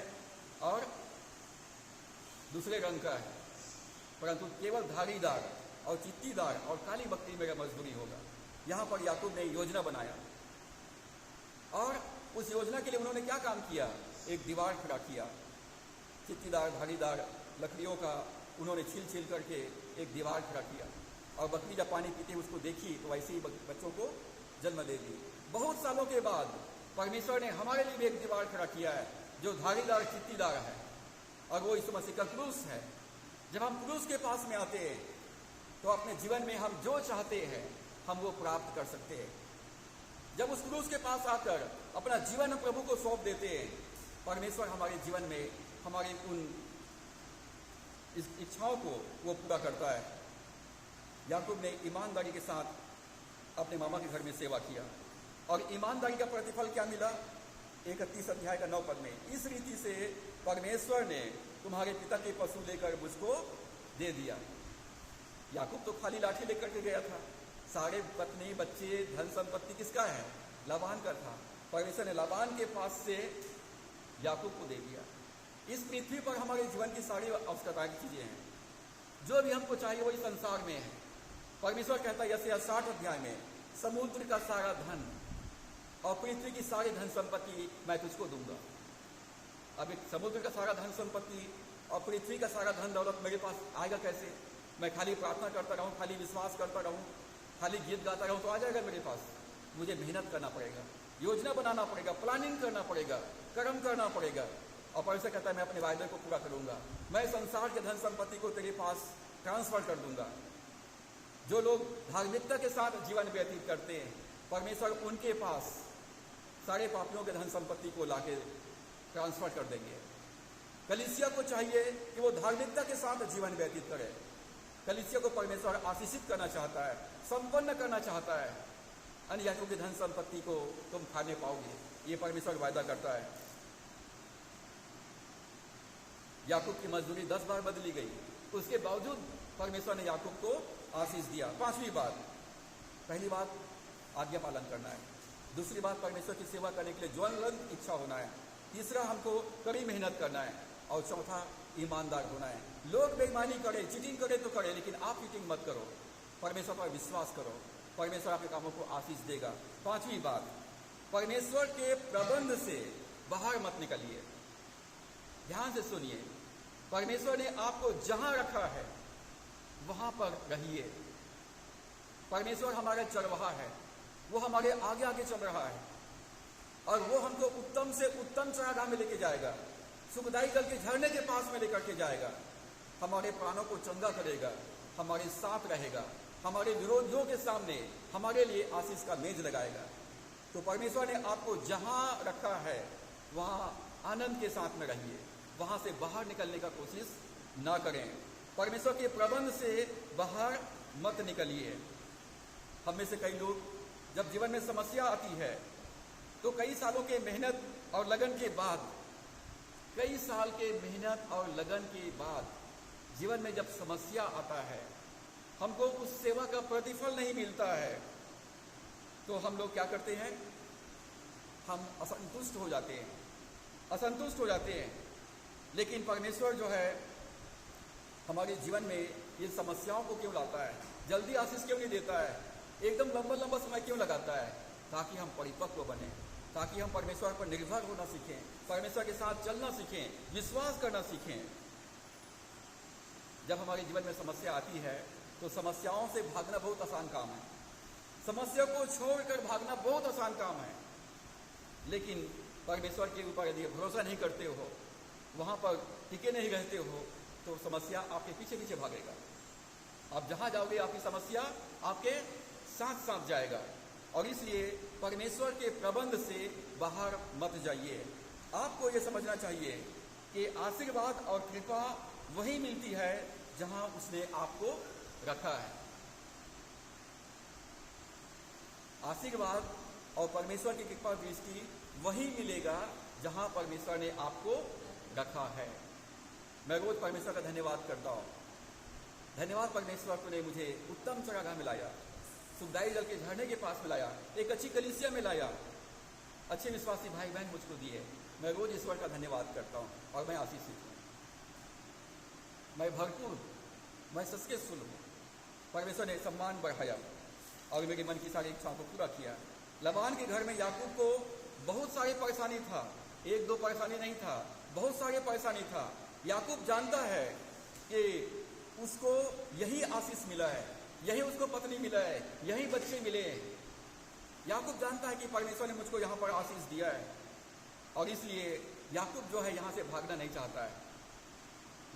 और दूसरे रंग का है, परंतु केवल धारीदार और चित्तीदार और काली बकरी मेरा मजदूरी होगा। यहाँ पर याकूब ने योजना बनाया और उस योजना के लिए उन्होंने क्या काम किया? एक दीवार खड़ा किया, चित्तीदार धारीदार लकड़ियों का उन्होंने छील करके एक दीवार खड़ा किया, और बकरी जब पानी पीते उसको देखी तो वैसे ही बच्चों को जन्म दे दी। बहुत सालों के बाद परमेश्वर ने हमारे लिए भी एक दीवार खड़ा किया है जो धारीदार चित्तीदार है, और वो यीशु मसीह का क्रूस है। जब हम क्रूस के पास में आते हैं तो अपने जीवन में हम जो चाहते हैं हम वो प्राप्त कर सकते हैं। जब उस क्रूस के पास आकर अपना जीवन प्रभु को सौंप देते हैं, परमेश्वर हमारे जीवन में हमारी उन इच्छाओं को वो पूरा करता है। याकूब ने ईमानदारी के साथ अपने मामा के घर में सेवा किया, और ईमानदारी का प्रतिफल क्या मिला? 31 अध्याय का 9 पद में, इस रीति से परमेश्वर ने तुम्हारे पिता के पशु लेकर मुझको दे दिया। याकूब तो खाली लाठी लेकर के गया था, सारे पत्नी, बच्चे, धन संपत्ति किसका है? लाबान का था। परमेश्वर ने लाबान के पास से याकूब को दे दिया। इस पृथ्वी पर हमारे जीवन की सारी आवश्यकताएं की चीजें हैं, जो भी हमको चाहिए वही संसार में है। परमेश्वर कहता है यशायाह 60 अध्याय में, समुद्र का सारा धन और पृथ्वी की सारी धन संपत्ति मैं तुझको दूंगा। अब एक समुद्र का सारा धन संपत्ति और पृथ्वी का सारा धन दौलत मेरे पास आएगा कैसे? मैं खाली प्रार्थना करता रहूं, खाली विश्वास करता रहूं, खाली गीत गाता रहूं तो आ जाएगा मेरे पास? मुझे मेहनत करना पड़ेगा, योजना बनाना पड़ेगा, प्लानिंग करना पड़ेगा, कर्म करना पड़ेगा। और परमेश्वर कहता है मैं अपने वायदे को पूरा करूंगा, मैं संसार के धन संपत्ति को तेरे पास ट्रांसफर कर दूंगा। जो लोग धार्मिकता के साथ जीवन व्यतीत करते हैं, परमेश्वर उनके पास सारे पापियों के धन संपत्ति को लाके ट्रांसफर कर देंगे। कलीसिया को चाहिए कि वो धार्मिकता के साथ जीवन व्यतीत करे। कलीसिया को परमेश्वर आशीषित करना चाहता है, संपन्न करना चाहता है। अन्य जातियों की धन संपत्ति को तुम खाने पाओगे, ये परमेश्वर वायदा करता है। याकूब की मजदूरी 10 बार बदली गई, उसके बावजूद परमेश्वर ने याकूब को आशीष दिया। 5वीं बात, पहली बात आज्ञा पालन करना है, दूसरी बात परमेश्वर की सेवा करने के लिए ज्वलंत इच्छा होना है, तीसरा हमको कड़ी मेहनत करना है, और चौथा ईमानदार होना है। लोग बेईमानी करे, चीटिंग करे तो करे, लेकिन आप चीटिंग मत करो, परमेश्वर पर विश्वास करो, परमेश्वर आपके कामों को आशीष देगा। 5वीं बात, परमेश्वर के प्रबंध से बाहर मत निकलिए। ध्यान से सुनिए, परमेश्वर ने आपको जहां रखा है वहां पर रहिए। परमेश्वर हमारा चरवाहा है, वो हमारे आगे आगे चल रहा है, और वो हमको उत्तम से उत्तम चारागाह में लेके जाएगा, सुखदायी जल के झरने के पास में लेकर के जाएगा, हमारे प्राणों को चंगा करेगा, हमारे साथ रहेगा, हमारे विरोधियों के सामने हमारे लिए आशीष का मेज लगाएगा। तो परमेश्वर ने आपको जहां रखा है वहां आनंद के साथ में रहिए, वहां से बाहर निकलने का कोशिश ना करें। परमेश्वर के प्रबंध से बाहर मत निकलिए। हम में से कई लोग जब जीवन में समस्या आती है तो कई सालों के मेहनत और लगन के बाद, कई साल के मेहनत और लगन के बाद जीवन में जब समस्या आता है, हमको उस सेवा का प्रतिफल नहीं मिलता है, तो हम लोग क्या करते हैं? हम असंतुष्ट हो जाते हैं, असंतुष्ट हो जाते हैं। लेकिन परमेश्वर जो है हमारे जीवन में ये समस्याओं को क्यों लाता है? जल्दी आशीष क्यों नहीं देता है? एकदम लंबा लंबा समय क्यों लगाता है? ताकि हम परिपक्व बने, ताकि हम परमेश्वर पर निर्भर होना सीखें, परमेश्वर के साथ चलना सीखें, विश्वास करना सीखें। जब हमारे जीवन में समस्या आती है तो समस्याओं से भागना बहुत आसान काम है, समस्या को छोड़कर भागना बहुत आसान काम है। लेकिन परमेश्वर के ऊपर यदि भरोसा नहीं करते हो, वहाँ पर टिके नहीं रहते हो, तो समस्या आपके पीछे पीछे भागेगा। आप जहाँ जाओगे आपकी समस्या आपके साथ साथ जाएगा। और इसलिए परमेश्वर के प्रबंध से बाहर मत जाइए। आपको ये समझना चाहिए कि आशीर्वाद और कृपा वही मिलती है जहाँ उसने आपको रखा है। आशीर्वाद और परमेश्वर की कृपा दृष्टि वही मिलेगा जहाँ परमेश्वर ने आपको रखा है। मैं रोज परमेश्वर का धन्यवाद करता हूँ। धन्यवाद परमेश्वर, तूने मुझे उत्तम चरागाह में लाया, सुखदायी जल के झरने के पास में लाया, एक अच्छी कलीसिया में लाया, अच्छे विश्वासी भाई बहन मुझको दिए। मैं रोज ईश्वर का धन्यवाद करता हूँ और मैं आशीषित हूँ, मैं भरपूर, मैं सक्सेसफुल हूँ। परमेश्वर ने सम्मान बढ़ाया और मेरे मन की सारी इच्छाओं को पूरा किया। लबान के घर में याकूब को बहुत सारी परेशानी था, एक दो परेशानी नहीं था, बहुत सारी परेशानी था। याकूब जानता है कि उसको यही आशीष मिला है, यही उसको पत्नी मिला है, यही बच्चे मिले हैं। याकूब जानता है कि परमेश्वर ने मुझको यहाँ पर आशीष दिया है और इसलिए याकूब जो है यहाँ से भागना नहीं चाहता है।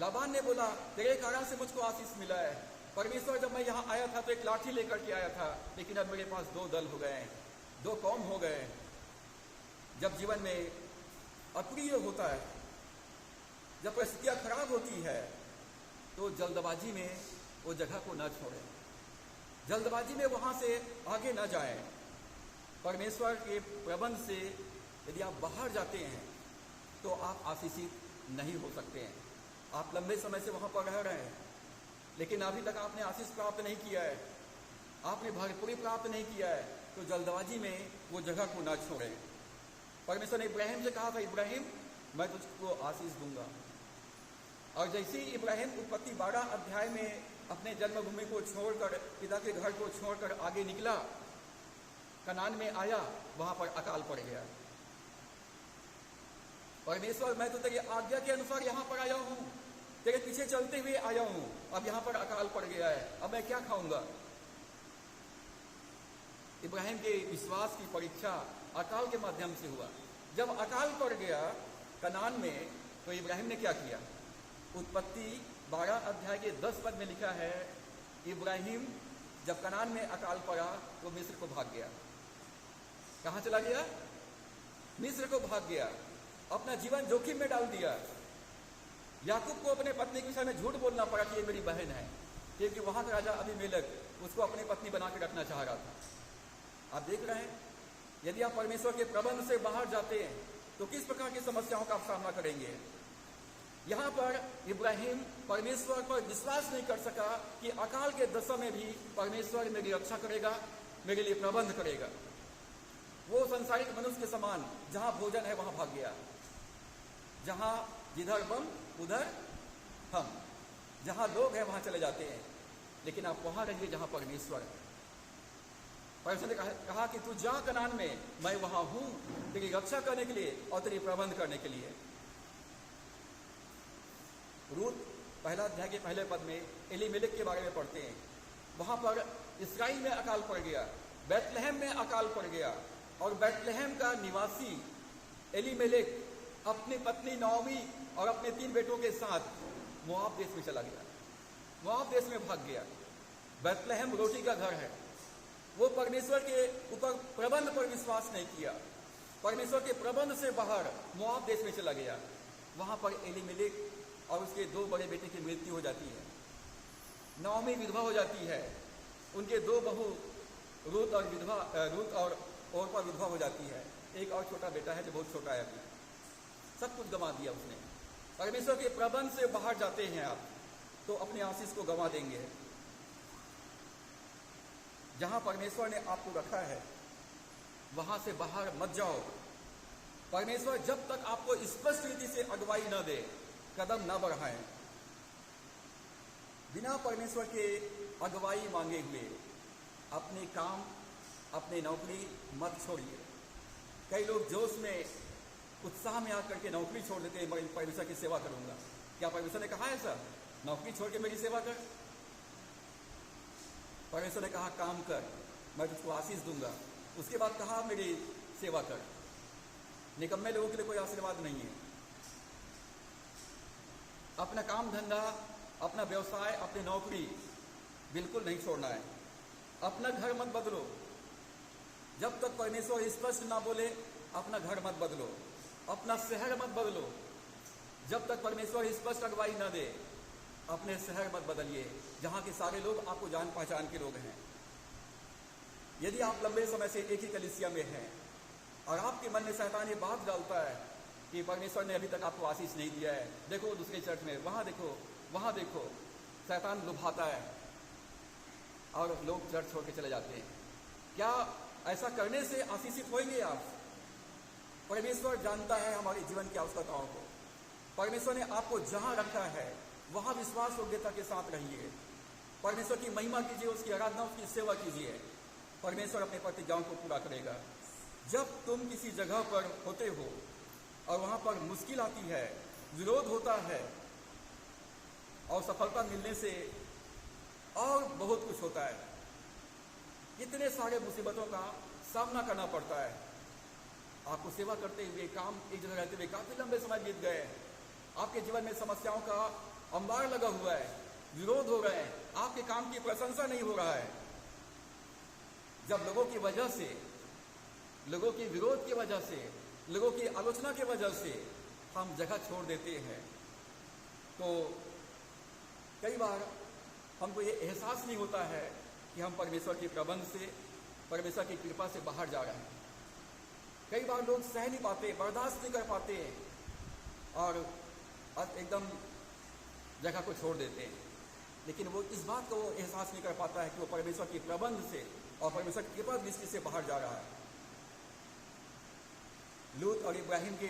लाबान ने बोला, तेरे कारण से मुझको आशीष मिला है। परमेश्वर, जब मैं यहाँ आया था तो एक लाठी लेकर के आया था, लेकिन अब मेरे पास दो दल हो गए हैं, दो कौम हो गए। जब जीवन में अप्रिय होता है, जब परिस्थितियाँ खराब होती है, तो जल्दबाजी में वो जगह को न छोड़ें, जल्दबाजी में वहाँ से आगे न जाएं। परमेश्वर के प्रबंध से यदि आप बाहर जाते हैं तो आप आशीषित नहीं हो सकते हैं। आप लंबे समय से वहाँ पर रह रहे हैं, लेकिन अभी तक आपने आशीष प्राप्त नहीं किया है, आपने भरपूरी प्राप्त नहीं किया है, तो जल्दबाजी में वो जगह को ना छोड़ें। परमेश्वर ने इब्राहिम से कहा था, इब्राहिम मैं तुझको आशीष दूंगा। और जैसे ही इब्राहिम उत्पत्ति 12 अध्याय में अपने जन्मभूमि को छोड़कर, पिता के घर को छोड़कर आगे निकला, कनान में आया, वहां पर अकाल पड़ गया। परमेश्वर, मैं तो तेरी आज्ञा के अनुसार यहाँ पर आया हूँ, तेरे पीछे चलते हुए आया हूँ, अब यहाँ पर अकाल पड़ गया है, अब मैं क्या खाऊंगा? इब्राहिम के विश्वास की परीक्षा अकाल के माध्यम से हुआ। जब अकाल पड़ गया कनान में, तो इब्राहिम ने क्या किया? उत्पत्ति 12 अध्याय के 10 पद में लिखा है, इब्राहिम जब कनान में अकाल पड़ा तो मिस्र को भाग गया। कहाँ चला गया? मिस्र को भाग गया, अपना जीवन जोखिम में डाल दिया। याकूब को अपने पत्नी के विषय में झूठ बोलना पड़ा कि ये मेरी बहन है, क्योंकि वहां का राजा अबीमेलेक उसको अपनी पत्नी बना के रखना चाह रहा था। आप देख रहे हैं, यदि आप परमेश्वर के प्रबंध से बाहर जाते हैं तो किस प्रकार की समस्याओं का आप सामना करेंगे। यहाँ पर इब्राहिम परमेश्वर पर विश्वास नहीं कर सका कि अकाल के दशा में भी परमेश्वर मेरी रक्षा करेगा, मेरे लिए प्रबंध करेगा। वो संसारिक मनुष्य के समान जहाँ भोजन है वहां भाग गया, जहाँ जिधर बम उधर हम, जहाँ लोग हैं वहां चले जाते हैं, लेकिन आप वहां रहिए जहाँ परमेश्वर है। परमेश्वर ने कहा कि तू जा कनान में, मैं वहां हूं तेरी रक्षा करने के लिए और तेरी प्रबंध करने के लिए। रूत 1 अध्याय के पहले पद में एलीमेलेक के बारे में पढ़ते हैं। वहां पर इस्राएल में अकाल पड़ गया, बैतलहम में अकाल पड़ गया, और बैतलहम का निवासी एलीमेलेक अपनी पत्नी नौमी और अपने 3 बेटों के साथ मोआब देश में चला गया, मोआब देश में भाग गया। बैतलहम रोटी का घर है, वो परमेश्वर के ऊपर प्रबंध पर विश्वास नहीं किया, परमेश्वर के प्रबंध से बाहर मोआब देश में चला गया। वहां पर एलीमेलेक और उसके 2 बड़े बेटे की मृत्यु हो जाती है, नौमी विधवा हो जाती है, उनके 2 बहू रूत और ओरपा विधवा हो जाती है। एक और छोटा बेटा है जो बहुत छोटा है, अभी सब कुछ गंवा दिया उसने। परमेश्वर के प्रबंध से बाहर जाते हैं आप तो अपने आशीष को गंवा देंगे। जहां परमेश्वर ने आपको रखा है वहां से बाहर मत जाओ। परमेश्वर जब तक आपको स्पष्ट रीति से अगुवाई न दे कदम न बढ़ाएं। बिना परमेश्वर के अगुवाई मांगे हुए अपने काम, अपने नौकरी मत छोड़िए। कई लोग जोश में, उत्साह में आकर के नौकरी छोड़ देते हैं, मैं परमेश्वर की सेवा करूंगा। क्या परमेश्वर ने कहा है सर नौकरी छोड़ के मेरी सेवा कर? परमेश्वर ने कहा काम कर, मैं तुझको आशीष दूंगा। उसके बाद कहा मेरी सेवा कर। निकम्मे लोगों के लिए कोई आशीर्वाद नहीं है। अपना काम धंधा, अपना व्यवसाय, अपनी नौकरी बिल्कुल नहीं छोड़ना है। अपना घर मत बदलो जब तक परमेश्वर स्पष्ट ना बोले। अपना घर मत बदलो, अपना शहर मत बदलो जब तक परमेश्वर स्पष्ट अगुवाई न दे। अपने शहर मत बदलिए जहां के सारे लोग आपको जान पहचान के लोग हैं। यदि आप लंबे समय से एक ही कलीसिया में हैं और आपके मन में शैतान ये बात डालता है कि परमेश्वर ने अभी तक आपको आशीष नहीं दिया है, देखो दूसरे चर्च में, वहां देखो, शैतान लुभाता है और लोग चर्च छोड़ के चले जाते हैं। क्या ऐसा करने से आशीषित होंगे आप? परमेश्वर जानता है हमारे जीवन की आवश्यकताओं को। परमेश्वर ने आपको जहां रखा है वहां विश्वास योग्यता के साथ रहिए। परमेश्वर की महिमा कीजिए, उसकी आराधना, उसकी सेवा कीजिए। परमेश्वर अपने प्रतिज्ञाओं को पूरा करेगा। जब तुम किसी जगह पर होते हो और वहां पर मुश्किल आती है, विरोध होता है और सफलता मिलने से और बहुत कुछ होता है, कितने सारे मुसीबतों का सामना करना पड़ता है। आपको सेवा करते हुए, काम एक जगह रहते हुए काफी लंबे समय बीत गए, आपके जीवन में समस्याओं का अंबार लगा हुआ है, विरोध हो रहे हैं, आपके काम की प्रशंसा नहीं हो रहा है। जब लोगों की वजह से, लोगों के विरोध की वजह से, लोगों की आलोचना की वजह से हम जगह छोड़ देते हैं तो कई बार हमको ये एहसास नहीं होता है कि हम परमेश्वर के प्रबंध से, परमेश्वर की कृपा से बाहर जा रहे हैं। कई बार लोग सह नहीं पाते, बर्दाश्त नहीं कर पाते और एकदम जगह को छोड़ देते हैं। लेकिन वो इस बात को एहसास नहीं कर पाता है कि वो परमेश्वर के प्रबंध से और परमेश्वर की कृपा दृष्टि से बाहर जा रहा है। लूत और इब्राहिम के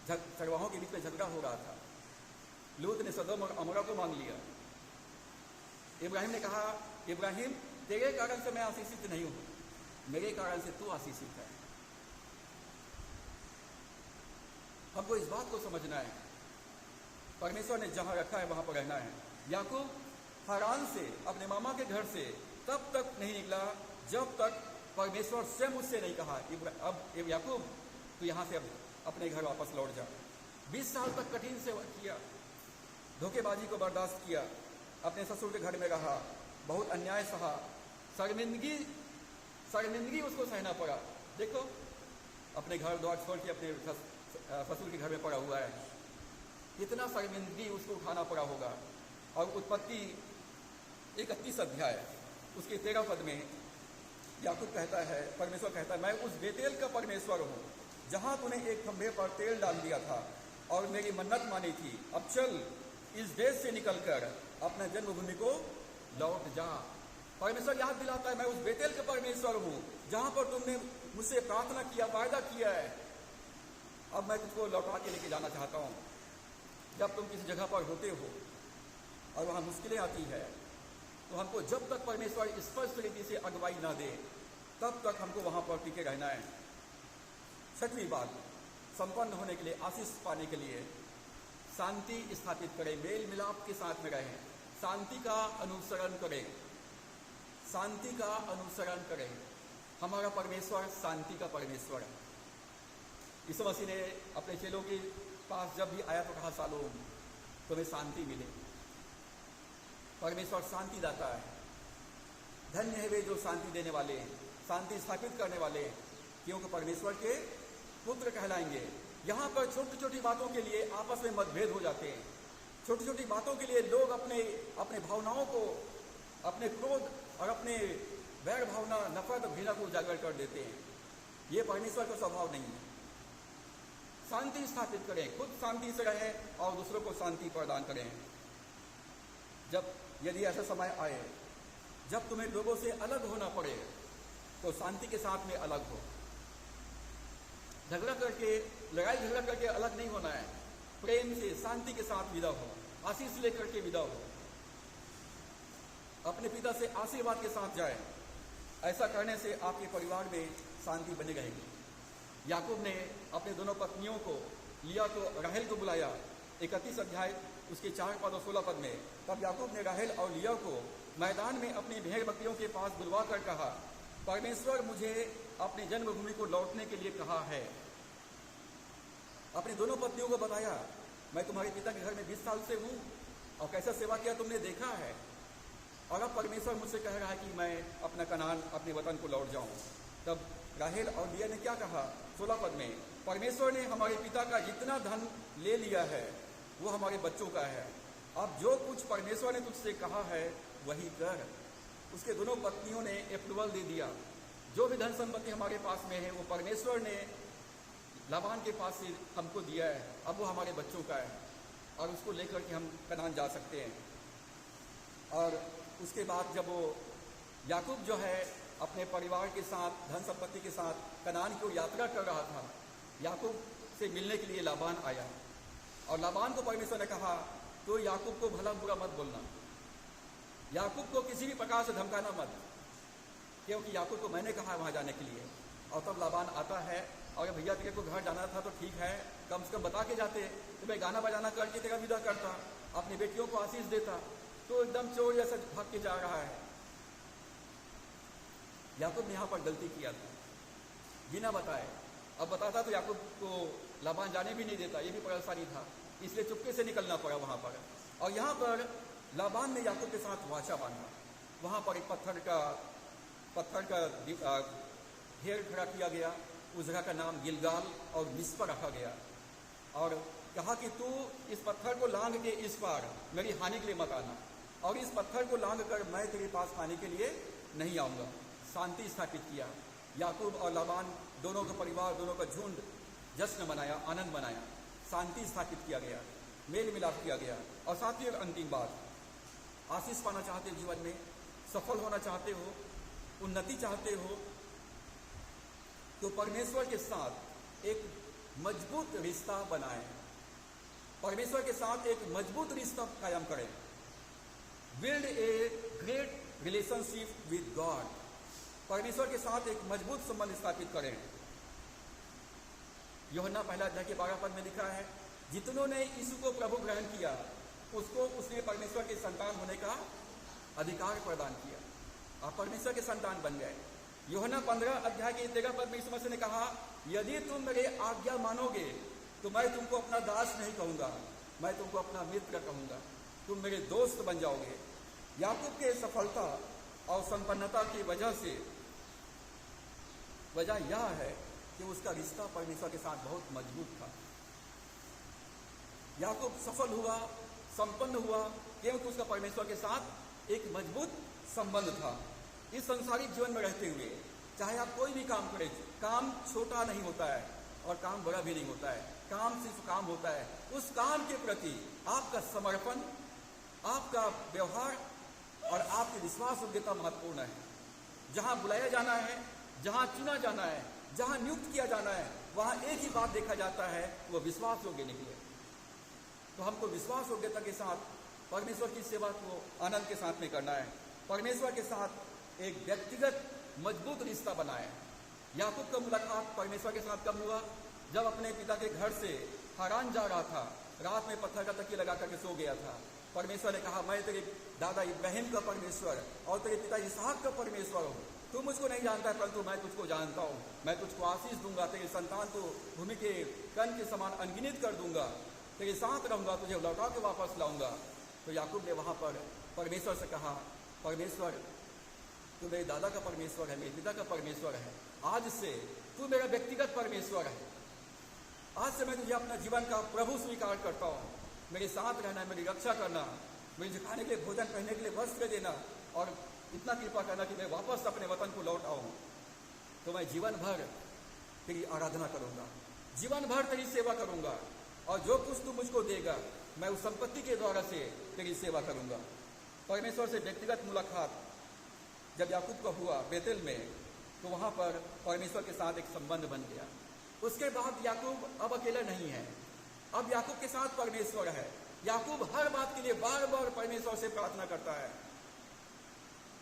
चरवाहों के बीच में झगड़ा हो रहा था। लूत ने सदोम और अमोरा को मांग लिया। इब्राहिम ने कहा, इब्राहिम तेरे कारण से मैं आशीषित नहीं हूं, मेरे कारण से तू आशीषित है। हमको इस बात को समझना है, परमेश्वर ने जहां रखा है वहां पर रहना है। याकूब हारान से, अपने मामा के घर से तब तक नहीं निकला जब तक परमेश्वर स्वयं उससे नहीं कहा, अब याकूब तू यहां से अब अपने घर वापस लौट जा। 20 साल तक कठिन सेवा किया, धोखेबाजी को बर्दाश्त किया, अपने ससुर के घर में रहा, बहुत अन्याय सहा, शर्मिंदगी उसको सहना पड़ा। देखो अपने घर द्वार छोड़ के अपने ससुर के घर में पड़ा हुआ है, कितना शर्मिंदगी उसको उठाना पड़ा होगा। और उत्पत्ति 31 अध्याय उसके 13 पद में याकूब कहता है, परमेश्वर कहता है, मैं उस बेतेल का परमेश्वर हूं जहां तूने एक खंभे पर तेल डाल दिया था और मेरी मन्नत मानी थी। अब चल इस देश से निकलकर अपने जन्मभूमि को लौट जा। परमेश्वर याद दिलाता है, मैं उस बेतेल का परमेश्वर हूं जहां पर तुमने मुझसे प्रार्थना किया, वायदा किया है, अब मैं तुझको लौटा के लेके जाना चाहता हूं। जब तुम किसी जगह पर होते हो और वहां मुश्किलें आती है तो हमको जब तक परमेश्वर स्पष्ट रीति से अगुवाई ना दे तब तक हमको वहां पर टिके रहना है। छठवीं बात, संपन्न होने के लिए, आशीष पाने के लिए शांति स्थापित करें, मेल मिलाप के साथ में रहें, शांति का अनुसरण करें, शांति का अनुसरण करें। हमारा परमेश्वर शांति का परमेश्वर है। यीशु मसीह ने अपने चेलों के पास जब भी आया तो कहा, शालोम, तुम्हें शांति मिले। परमेश्वर शांति दाता है। धन्य है वे जो शांति देने वाले हैं, शांति स्थापित करने वाले हैं, क्योंकि परमेश्वर के पुत्र कहलाएंगे। यहाँ पर छोटी छोटी बातों के लिए आपस में मतभेद हो जाते हैं। छोटी छोटी बातों के लिए लोग अपने भावनाओं को, अपने क्रोध और अपने वैर भावना, नफरत और घृणा को उजागर कर देते हैं। ये परमेश्वर का स्वभाव नहीं है। शांति स्थापित करें, खुद शांति से रहें और दूसरों को शांति प्रदान करें। जब यदि ऐसा समय आए जब तुम्हें लोगों से अलग होना पड़े तो शांति के साथ में अलग हो। झगड़ा करके, लड़ाई झगड़ा करके अलग नहीं होना है। प्रेम से, शांति के साथ विदा हो, आशीष लेकर के विदा हो, अपने पिता से आशीर्वाद के साथ जाए। ऐसा करने से आपके परिवार में शांति बनी रहेगी। याकूब ने अपने दोनों पत्नियों को, लिया को, राहेल को बुलाया। 31 अध्याय उसके 4 पद और 16 पद में, तब याकूब ने राहेल और लिया को मैदान में अपनी भेड़ बकरियों के पास बुलवा कर कहा, परमेश्वर मुझे अपनी जन्मभूमि को लौटने के लिए कहा है। अपनी दोनों पत्नियों को बताया, मैं तुम्हारे पिता के घर में 20 साल से हूँ और कैसा सेवा किया तुमने देखा है, और अब परमेश्वर मुझसे कह रहा है कि मैं अपना कनान, अपने वतन को लौट जाऊं। तब राहेल और लिया ने क्या कहा? 16 पद में, परमेश्वर ने हमारे पिता का जितना धन ले लिया है वो हमारे बच्चों का है। अब जो कुछ परमेश्वर ने तुझसे कहा है वही कर। उसके दोनों पत्नियों ने अप्रूवल दे दिया। जो भी धन संपत्ति हमारे पास में है वो परमेश्वर ने लाबान के पास से हमको दिया है, अब वो हमारे बच्चों का है और उसको लेकर के हम कनान जा सकते हैं। और उसके बाद जब वो याकूब जो है अपने परिवार के साथ, धन संपत्ति के साथ कनान की यात्रा कर रहा था, याकूब से मिलने के लिए लाबान आया और लाबान को परमेश्वर ने कहा, तो याकूब को भला बुरा मत बोलना, याकूब को किसी भी प्रकार से धमकाना मत, क्योंकि याकूब को मैंने कहा वहाँ जाने के लिए। और तब लाबान आता है और भैया तेरे को घर जाना था तो ठीक है, कम से कम बता के जाते, तो मैं गाना बजाना करके तेरा विदा करता, अपनी बेटियों को आशीष देता। तो एकदम चोर जैसा भाग के जा रहा है। याकूब ने यहाँ पर गलती किया था, बिना बताए। अब बताता तो याकूब को लाबान जाने भी नहीं देता, ये भी परेशानी था, इसलिए चुपके से निकलना पड़ा वहाँ पर। और यहाँ पर लाबान ने याकूब के साथ वाचा बांधा। वहाँ पर एक पत्थर का ढेर खड़ा किया गया। उस जगह का नाम गिलगाल और मिस्पा रखा गया और कहा कि तू इस पत्थर को लांघ के इस पार मेरी हानि के लिए मत आना, और इस पत्थर को लांघ कर मैं तेरे पास खाने के लिए नहीं आऊँगा। शांति स्थापित किया। याकूब और लाबान दोनों का परिवार, दोनों का झुंड जश्न मनाया, आनंद मनाया, शांति स्थापित किया गया, मेल मिलाप किया गया। और साथ ही अंतिम बात, आशीष पाना चाहते हो जीवन में, सफल होना चाहते हो, उन्नति चाहते हो, तो परमेश्वर के साथ एक मजबूत रिश्ता बनाएं। परमेश्वर के साथ एक मजबूत रिश्ता कायम करें। Build a great relationship with God. परमेश्वर के साथ एक मजबूत संबंध स्थापित करें। यूहन्ना पहला अध्याय के 12 पद में लिखा है, जितनों ने यीशु को प्रभु ग्रहण किया उसको उसने परमेश्वर के संतान होने का अधिकार प्रदान किया। आप परमेश्वर के संतान बन गए। यूहन्ना 15 अध्याय के 13 पद में यीशु मसीह ने कहा, यदि तुम मेरे आज्ञा मानोगे तो मैं तुमको अपना दास नहीं कहूँगा, मैं तुमको अपना मित्र कहूँगा, तुम मेरे दोस्त बन जाओगे। याकूब के सफलता और संपन्नता की वजह यह है कि उसका रिश्ता परमेश्वर के साथ बहुत मजबूत था। याकूब सफल हुआ, संपन्न हुआ, क्योंकि उसका परमेश्वर के साथ एक मजबूत संबंध था। इस संसारिक जीवन में रहते हुए चाहे आप कोई भी काम करें, काम छोटा नहीं होता है और काम बड़ा भी नहीं होता है। काम सिर्फ काम होता है। उस काम के प्रति आपका समर्पण, आपका व्यवहार और आपकी विश्वास योग्यता महत्वपूर्ण है। जहां बुलाया जाना है, जहां चुना जाना है, जहां नियुक्त किया जाना है, वहां एक ही बात देखा जाता है, वो विश्वास योग्य निकले। तो हमको विश्वास योग्यता के साथ परमेश्वर की सेवा को आनंद के साथ में करना है। परमेश्वर के साथ एक व्यक्तिगत मजबूत रिश्ता बनाए। याकूब का मुलाकात परमेश्वर के साथ कब हुआ? जब अपने पिता के घर से हारान जा रहा था, रात में पत्थर का तकिया लगा करके सो गया था। परमेश्वर ने कहा, मैं तेरे दादा इब्राहिम का परमेश्वर और तेरे पिता इसहाक का परमेश्वर हूँ। तू मुझको नहीं जानता है, परंतु मैं तुझको जानता हूँ। मैं तुझको आशीष दूंगा, तेरे संतान को भूमि के कण के समान अनगिनत कर दूंगा, तेरे साथ रहूंगा, तुझे लौटा के वापस लाऊंगा। तो याकूब ने वहां पर परमेश्वर से कहा, परमेश्वर तू मेरे दादा का परमेश्वर है, मेरे पिता का परमेश्वर है, आज से तू मेरा व्यक्तिगत परमेश्वर है। आज से मैं तुझे अपना जीवन का प्रभु स्वीकार करता हूँ। मेरे साथ रहना, मेरी रक्षा करना, मुझे खाने के लिए भोजन, पहनने के लिए वस्त्र देना और इतना कृपा करना कि मैं वापस अपने वतन को लौट आऊँ। तो मैं जीवन भर तेरी आराधना करूंगा, जीवन भर तेरी सेवा करूंगा, और जो कुछ तू मुझको देगा मैं उस संपत्ति के द्वारा से तेरी सेवा करूंगा। परमेश्वर से व्यक्तिगत मुलाकात जब याकूब का हुआ बेतेल में, तो वहां पर परमेश्वर के साथ एक संबंध बन गया। उसके बाद याकूब अब अकेला नहीं है, अब याकूब के साथ परमेश्वर है। याकूब हर बात के लिए बार बार परमेश्वर से प्रार्थना करता है,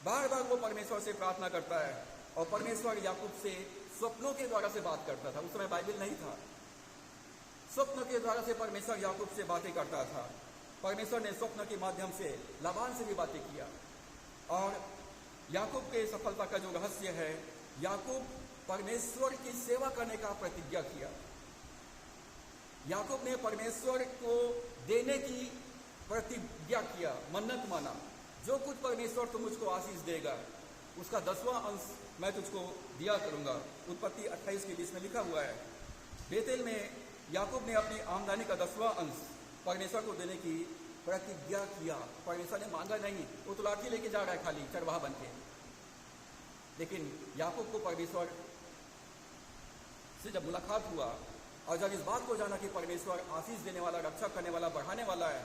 बार बार वो परमेश्वर से प्रार्थना करता है, और परमेश्वर याकूब से स्वप्नों के द्वारा से बात करता था। उस समय बाइबल नहीं था, स्वप्न के द्वारा से परमेश्वर याकूब से बातें करता था। परमेश्वर ने स्वप्न के माध्यम से लाबान से भी बातें किया, और याकूब के सफलता का जो रहस्य है, याकूब परमेश्वर की सेवा करने का प्रतिज्ञा किया। याकूब ने परमेश्वर को देने की प्रतिज्ञा किया, मन्नत माना, जो कुछ परमेश्वर तुम मुझको आशीष देगा उसका 10वां अंश मैं तुझको दिया करूंगा। उत्पत्ति 28 के 20 में लिखा हुआ है। बेतेल में याकूब ने अपनी आमदनी का 10वां अंश परमेश्वर को देने की प्रतिज्ञा किया। परमेश्वर ने मांगा नहीं, वो तो लाठी लेके जा रहा है खाली चरवाहा बन के, लेकिन याकूब को परमेश्वर से जब मुलाकात हुआ और जब इस बात को जाना कि परमेश्वर आशीष देने वाला, रक्षा करने वाला, बढ़ाने वाला है,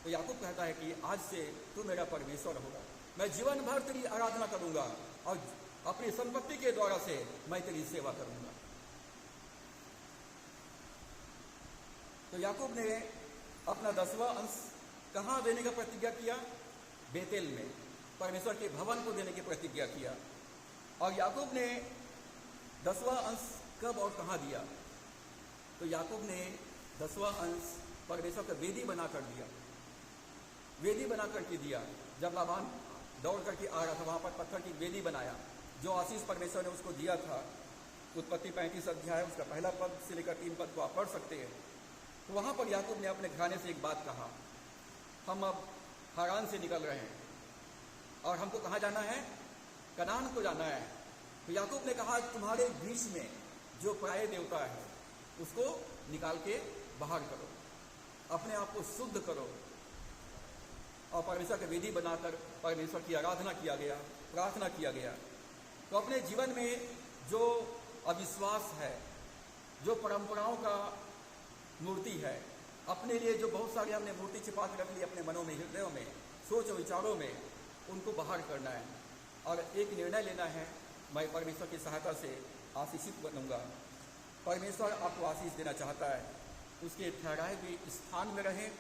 तो याकूब कहता है कि आज से तू मेरा परमेश्वर होगा, मैं जीवन भर तेरी आराधना करूंगा और अपनी संपत्ति के द्वारा से मैं तेरी सेवा करूंगा। तो याकूब ने अपना 10वां अंश कहाँ देने का प्रतिज्ञा किया? बेतेल में परमेश्वर के भवन को देने की प्रतिज्ञा किया। और याकूब ने 10वां अंश कब और कहाँ दिया? तो याकूब ने 10वां अंश परमेश्वर का वेदी बना कर दिया, वेदी बना करके दिया। जब लाबान दौड़ करके आ रहा था, वहां पर पत्थर की वेदी बनाया, जो आशीष परमेश्वर ने उसको दिया था। उत्पत्ति 35 अध्याय उसका पहला पद से लेकर 3 पद को आप पढ़ सकते हैं। तो वहां पर याकूब ने अपने घराने से एक बात कहा, हम अब हारान से निकल रहे हैं और हमको कहाँ जाना है? कनान को जाना है। तो याकूब ने कहा, तुम्हारे बीच में जो पराये देवता है उसको निकाल के बाहर करो, अपने आप को शुद्ध करो। और परमेश्वर के वेदी बनाकर परमेश्वर की आराधना किया गया, प्रार्थना किया गया। तो अपने जीवन में जो अविश्वास है, जो परंपराओं का मूर्ति है, अपने लिए जो बहुत सारे हमने मूर्ति छिपा के रख ली अपने मनों में, हृदयों में, सोच विचारों में, उनको बाहर करना है और एक निर्णय लेना है, मैं परमेश्वर की सहायता से आशीषित बनूंगा। परमेश्वर आपको आशीष देना चाहता है, उसके ठहराए हुए स्थान में रहें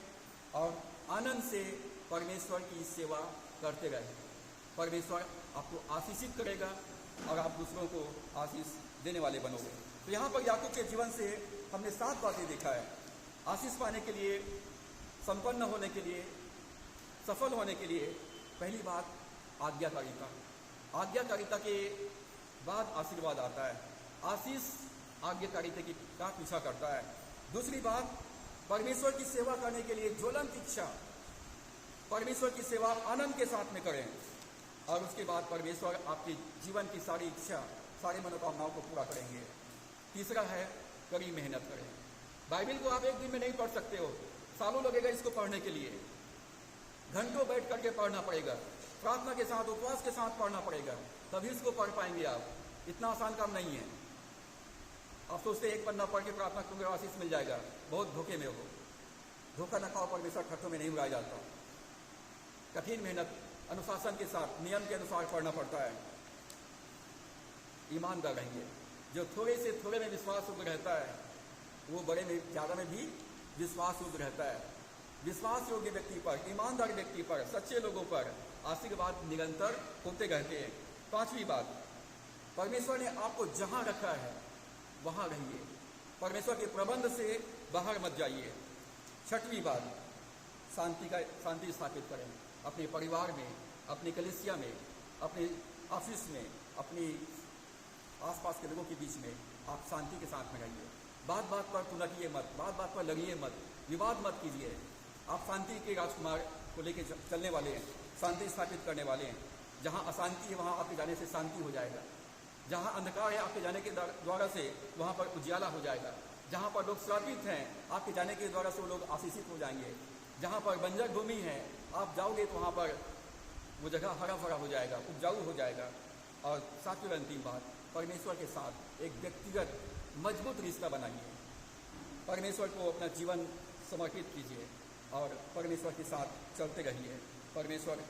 और आनंद से परमेश्वर की सेवा करते रहें। परमेश्वर आपको आशीषित करेगा और आप दूसरों को आशीष देने वाले बनोगे। तो यहाँ पर याकूब के जीवन से हमने 7 बातें देखा है। आशीष पाने के लिए, संपन्न होने के लिए, सफल होने के लिए, पहली बात आज्ञाकारिता। आज्ञाकारिता के बाद आशीर्वाद आता है। आशीष आज्ञाकारिता का पीछा करता है। दूसरी बात, परमेश्वर की सेवा करने के लिए ज्वलंत इच्छा, परमेश्वर की सेवा आनंद के साथ में करें। और उसके बाद परमेश्वर आपके जीवन की सारी इच्छा, सारी मनोकामनाओं को पूरा करेंगे। तीसरा है, कड़ी मेहनत करें। बाइबल को आप एक दिन में नहीं पढ़ सकते हो, सालों लगेगा इसको पढ़ने के लिए, घंटों बैठ करके पढ़ना पड़ेगा, प्रार्थना के साथ, उपवास के साथ पढ़ना पड़ेगा, तभी इसको पढ़ पाएंगे आप। इतना आसान काम नहीं है। आप सोचते एक पन्ना पढ़ के प्रार्थना करोगे आशीष मिल जाएगा, बहुत धोखे में हो। धोखा न खाओ, परमेश्वर खर्चों में नहीं उड़ाया जाता। कठिन मेहनत, अनुशासन के साथ, नियम के अनुसार पढ़ना पड़ता है। ईमानदार रहेंगे। जो थोड़े से थोड़े में विश्वास योग्य रहता है, वो बड़े में, ज़्यादा में भी विश्वास योग्य रहता है। विश्वास योग्य व्यक्ति पर, ईमानदार व्यक्ति पर, सच्चे लोगों पर आशीर्वाद निरंतर होते रहते हैं। 5वीं बात, परमेश्वर ने आपको जहां रखा है वहां रहिए, परमेश्वर के प्रबंध से बाहर मत जाइए। 6वीं बात, शांति स्थापित करें अपने परिवार में, अपनी कलीसिया में, अपने ऑफिस में, अपनी आसपास के लोगों के बीच में आप शांति के साथ में रहिए। बात बात पर तुनकिए मत, बात बात पर लड़िए मत, विवाद मत कीजिए। आप शांति के राजकुमार को लेकर चलने वाले हैं, शांति स्थापित करने वाले हैं। जहाँ अशांति है वहाँ आपके जाने से शांति हो जाएगा। जहाँ अंधकार है आपके जाने के द्वारा से वहाँ पर उजियाला हो जाएगा। जहाँ पर लोग श्रापित हैं आपके जाने के द्वारा से वो लोग आशीषित हो जाएंगे। जहाँ पर बंजर भूमि है आप जाओगे तो वहाँ पर वो जगह हरा भरा हो जाएगा, उपजाऊ हो जाएगा। और 7वीं और अंतिम बात, परमेश्वर के साथ एक व्यक्तिगत मजबूत रिश्ता बनाइए। परमेश्वर को अपना जीवन समर्पित कीजिए और परमेश्वर के साथ चलते रहिए। परमेश्वर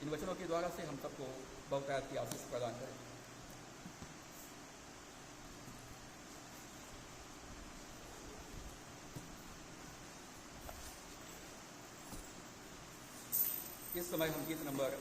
इन वचनों के द्वारा से हम सबको बहुतायत की आशीष प्रदान करें। इस समय हम गीत नंबर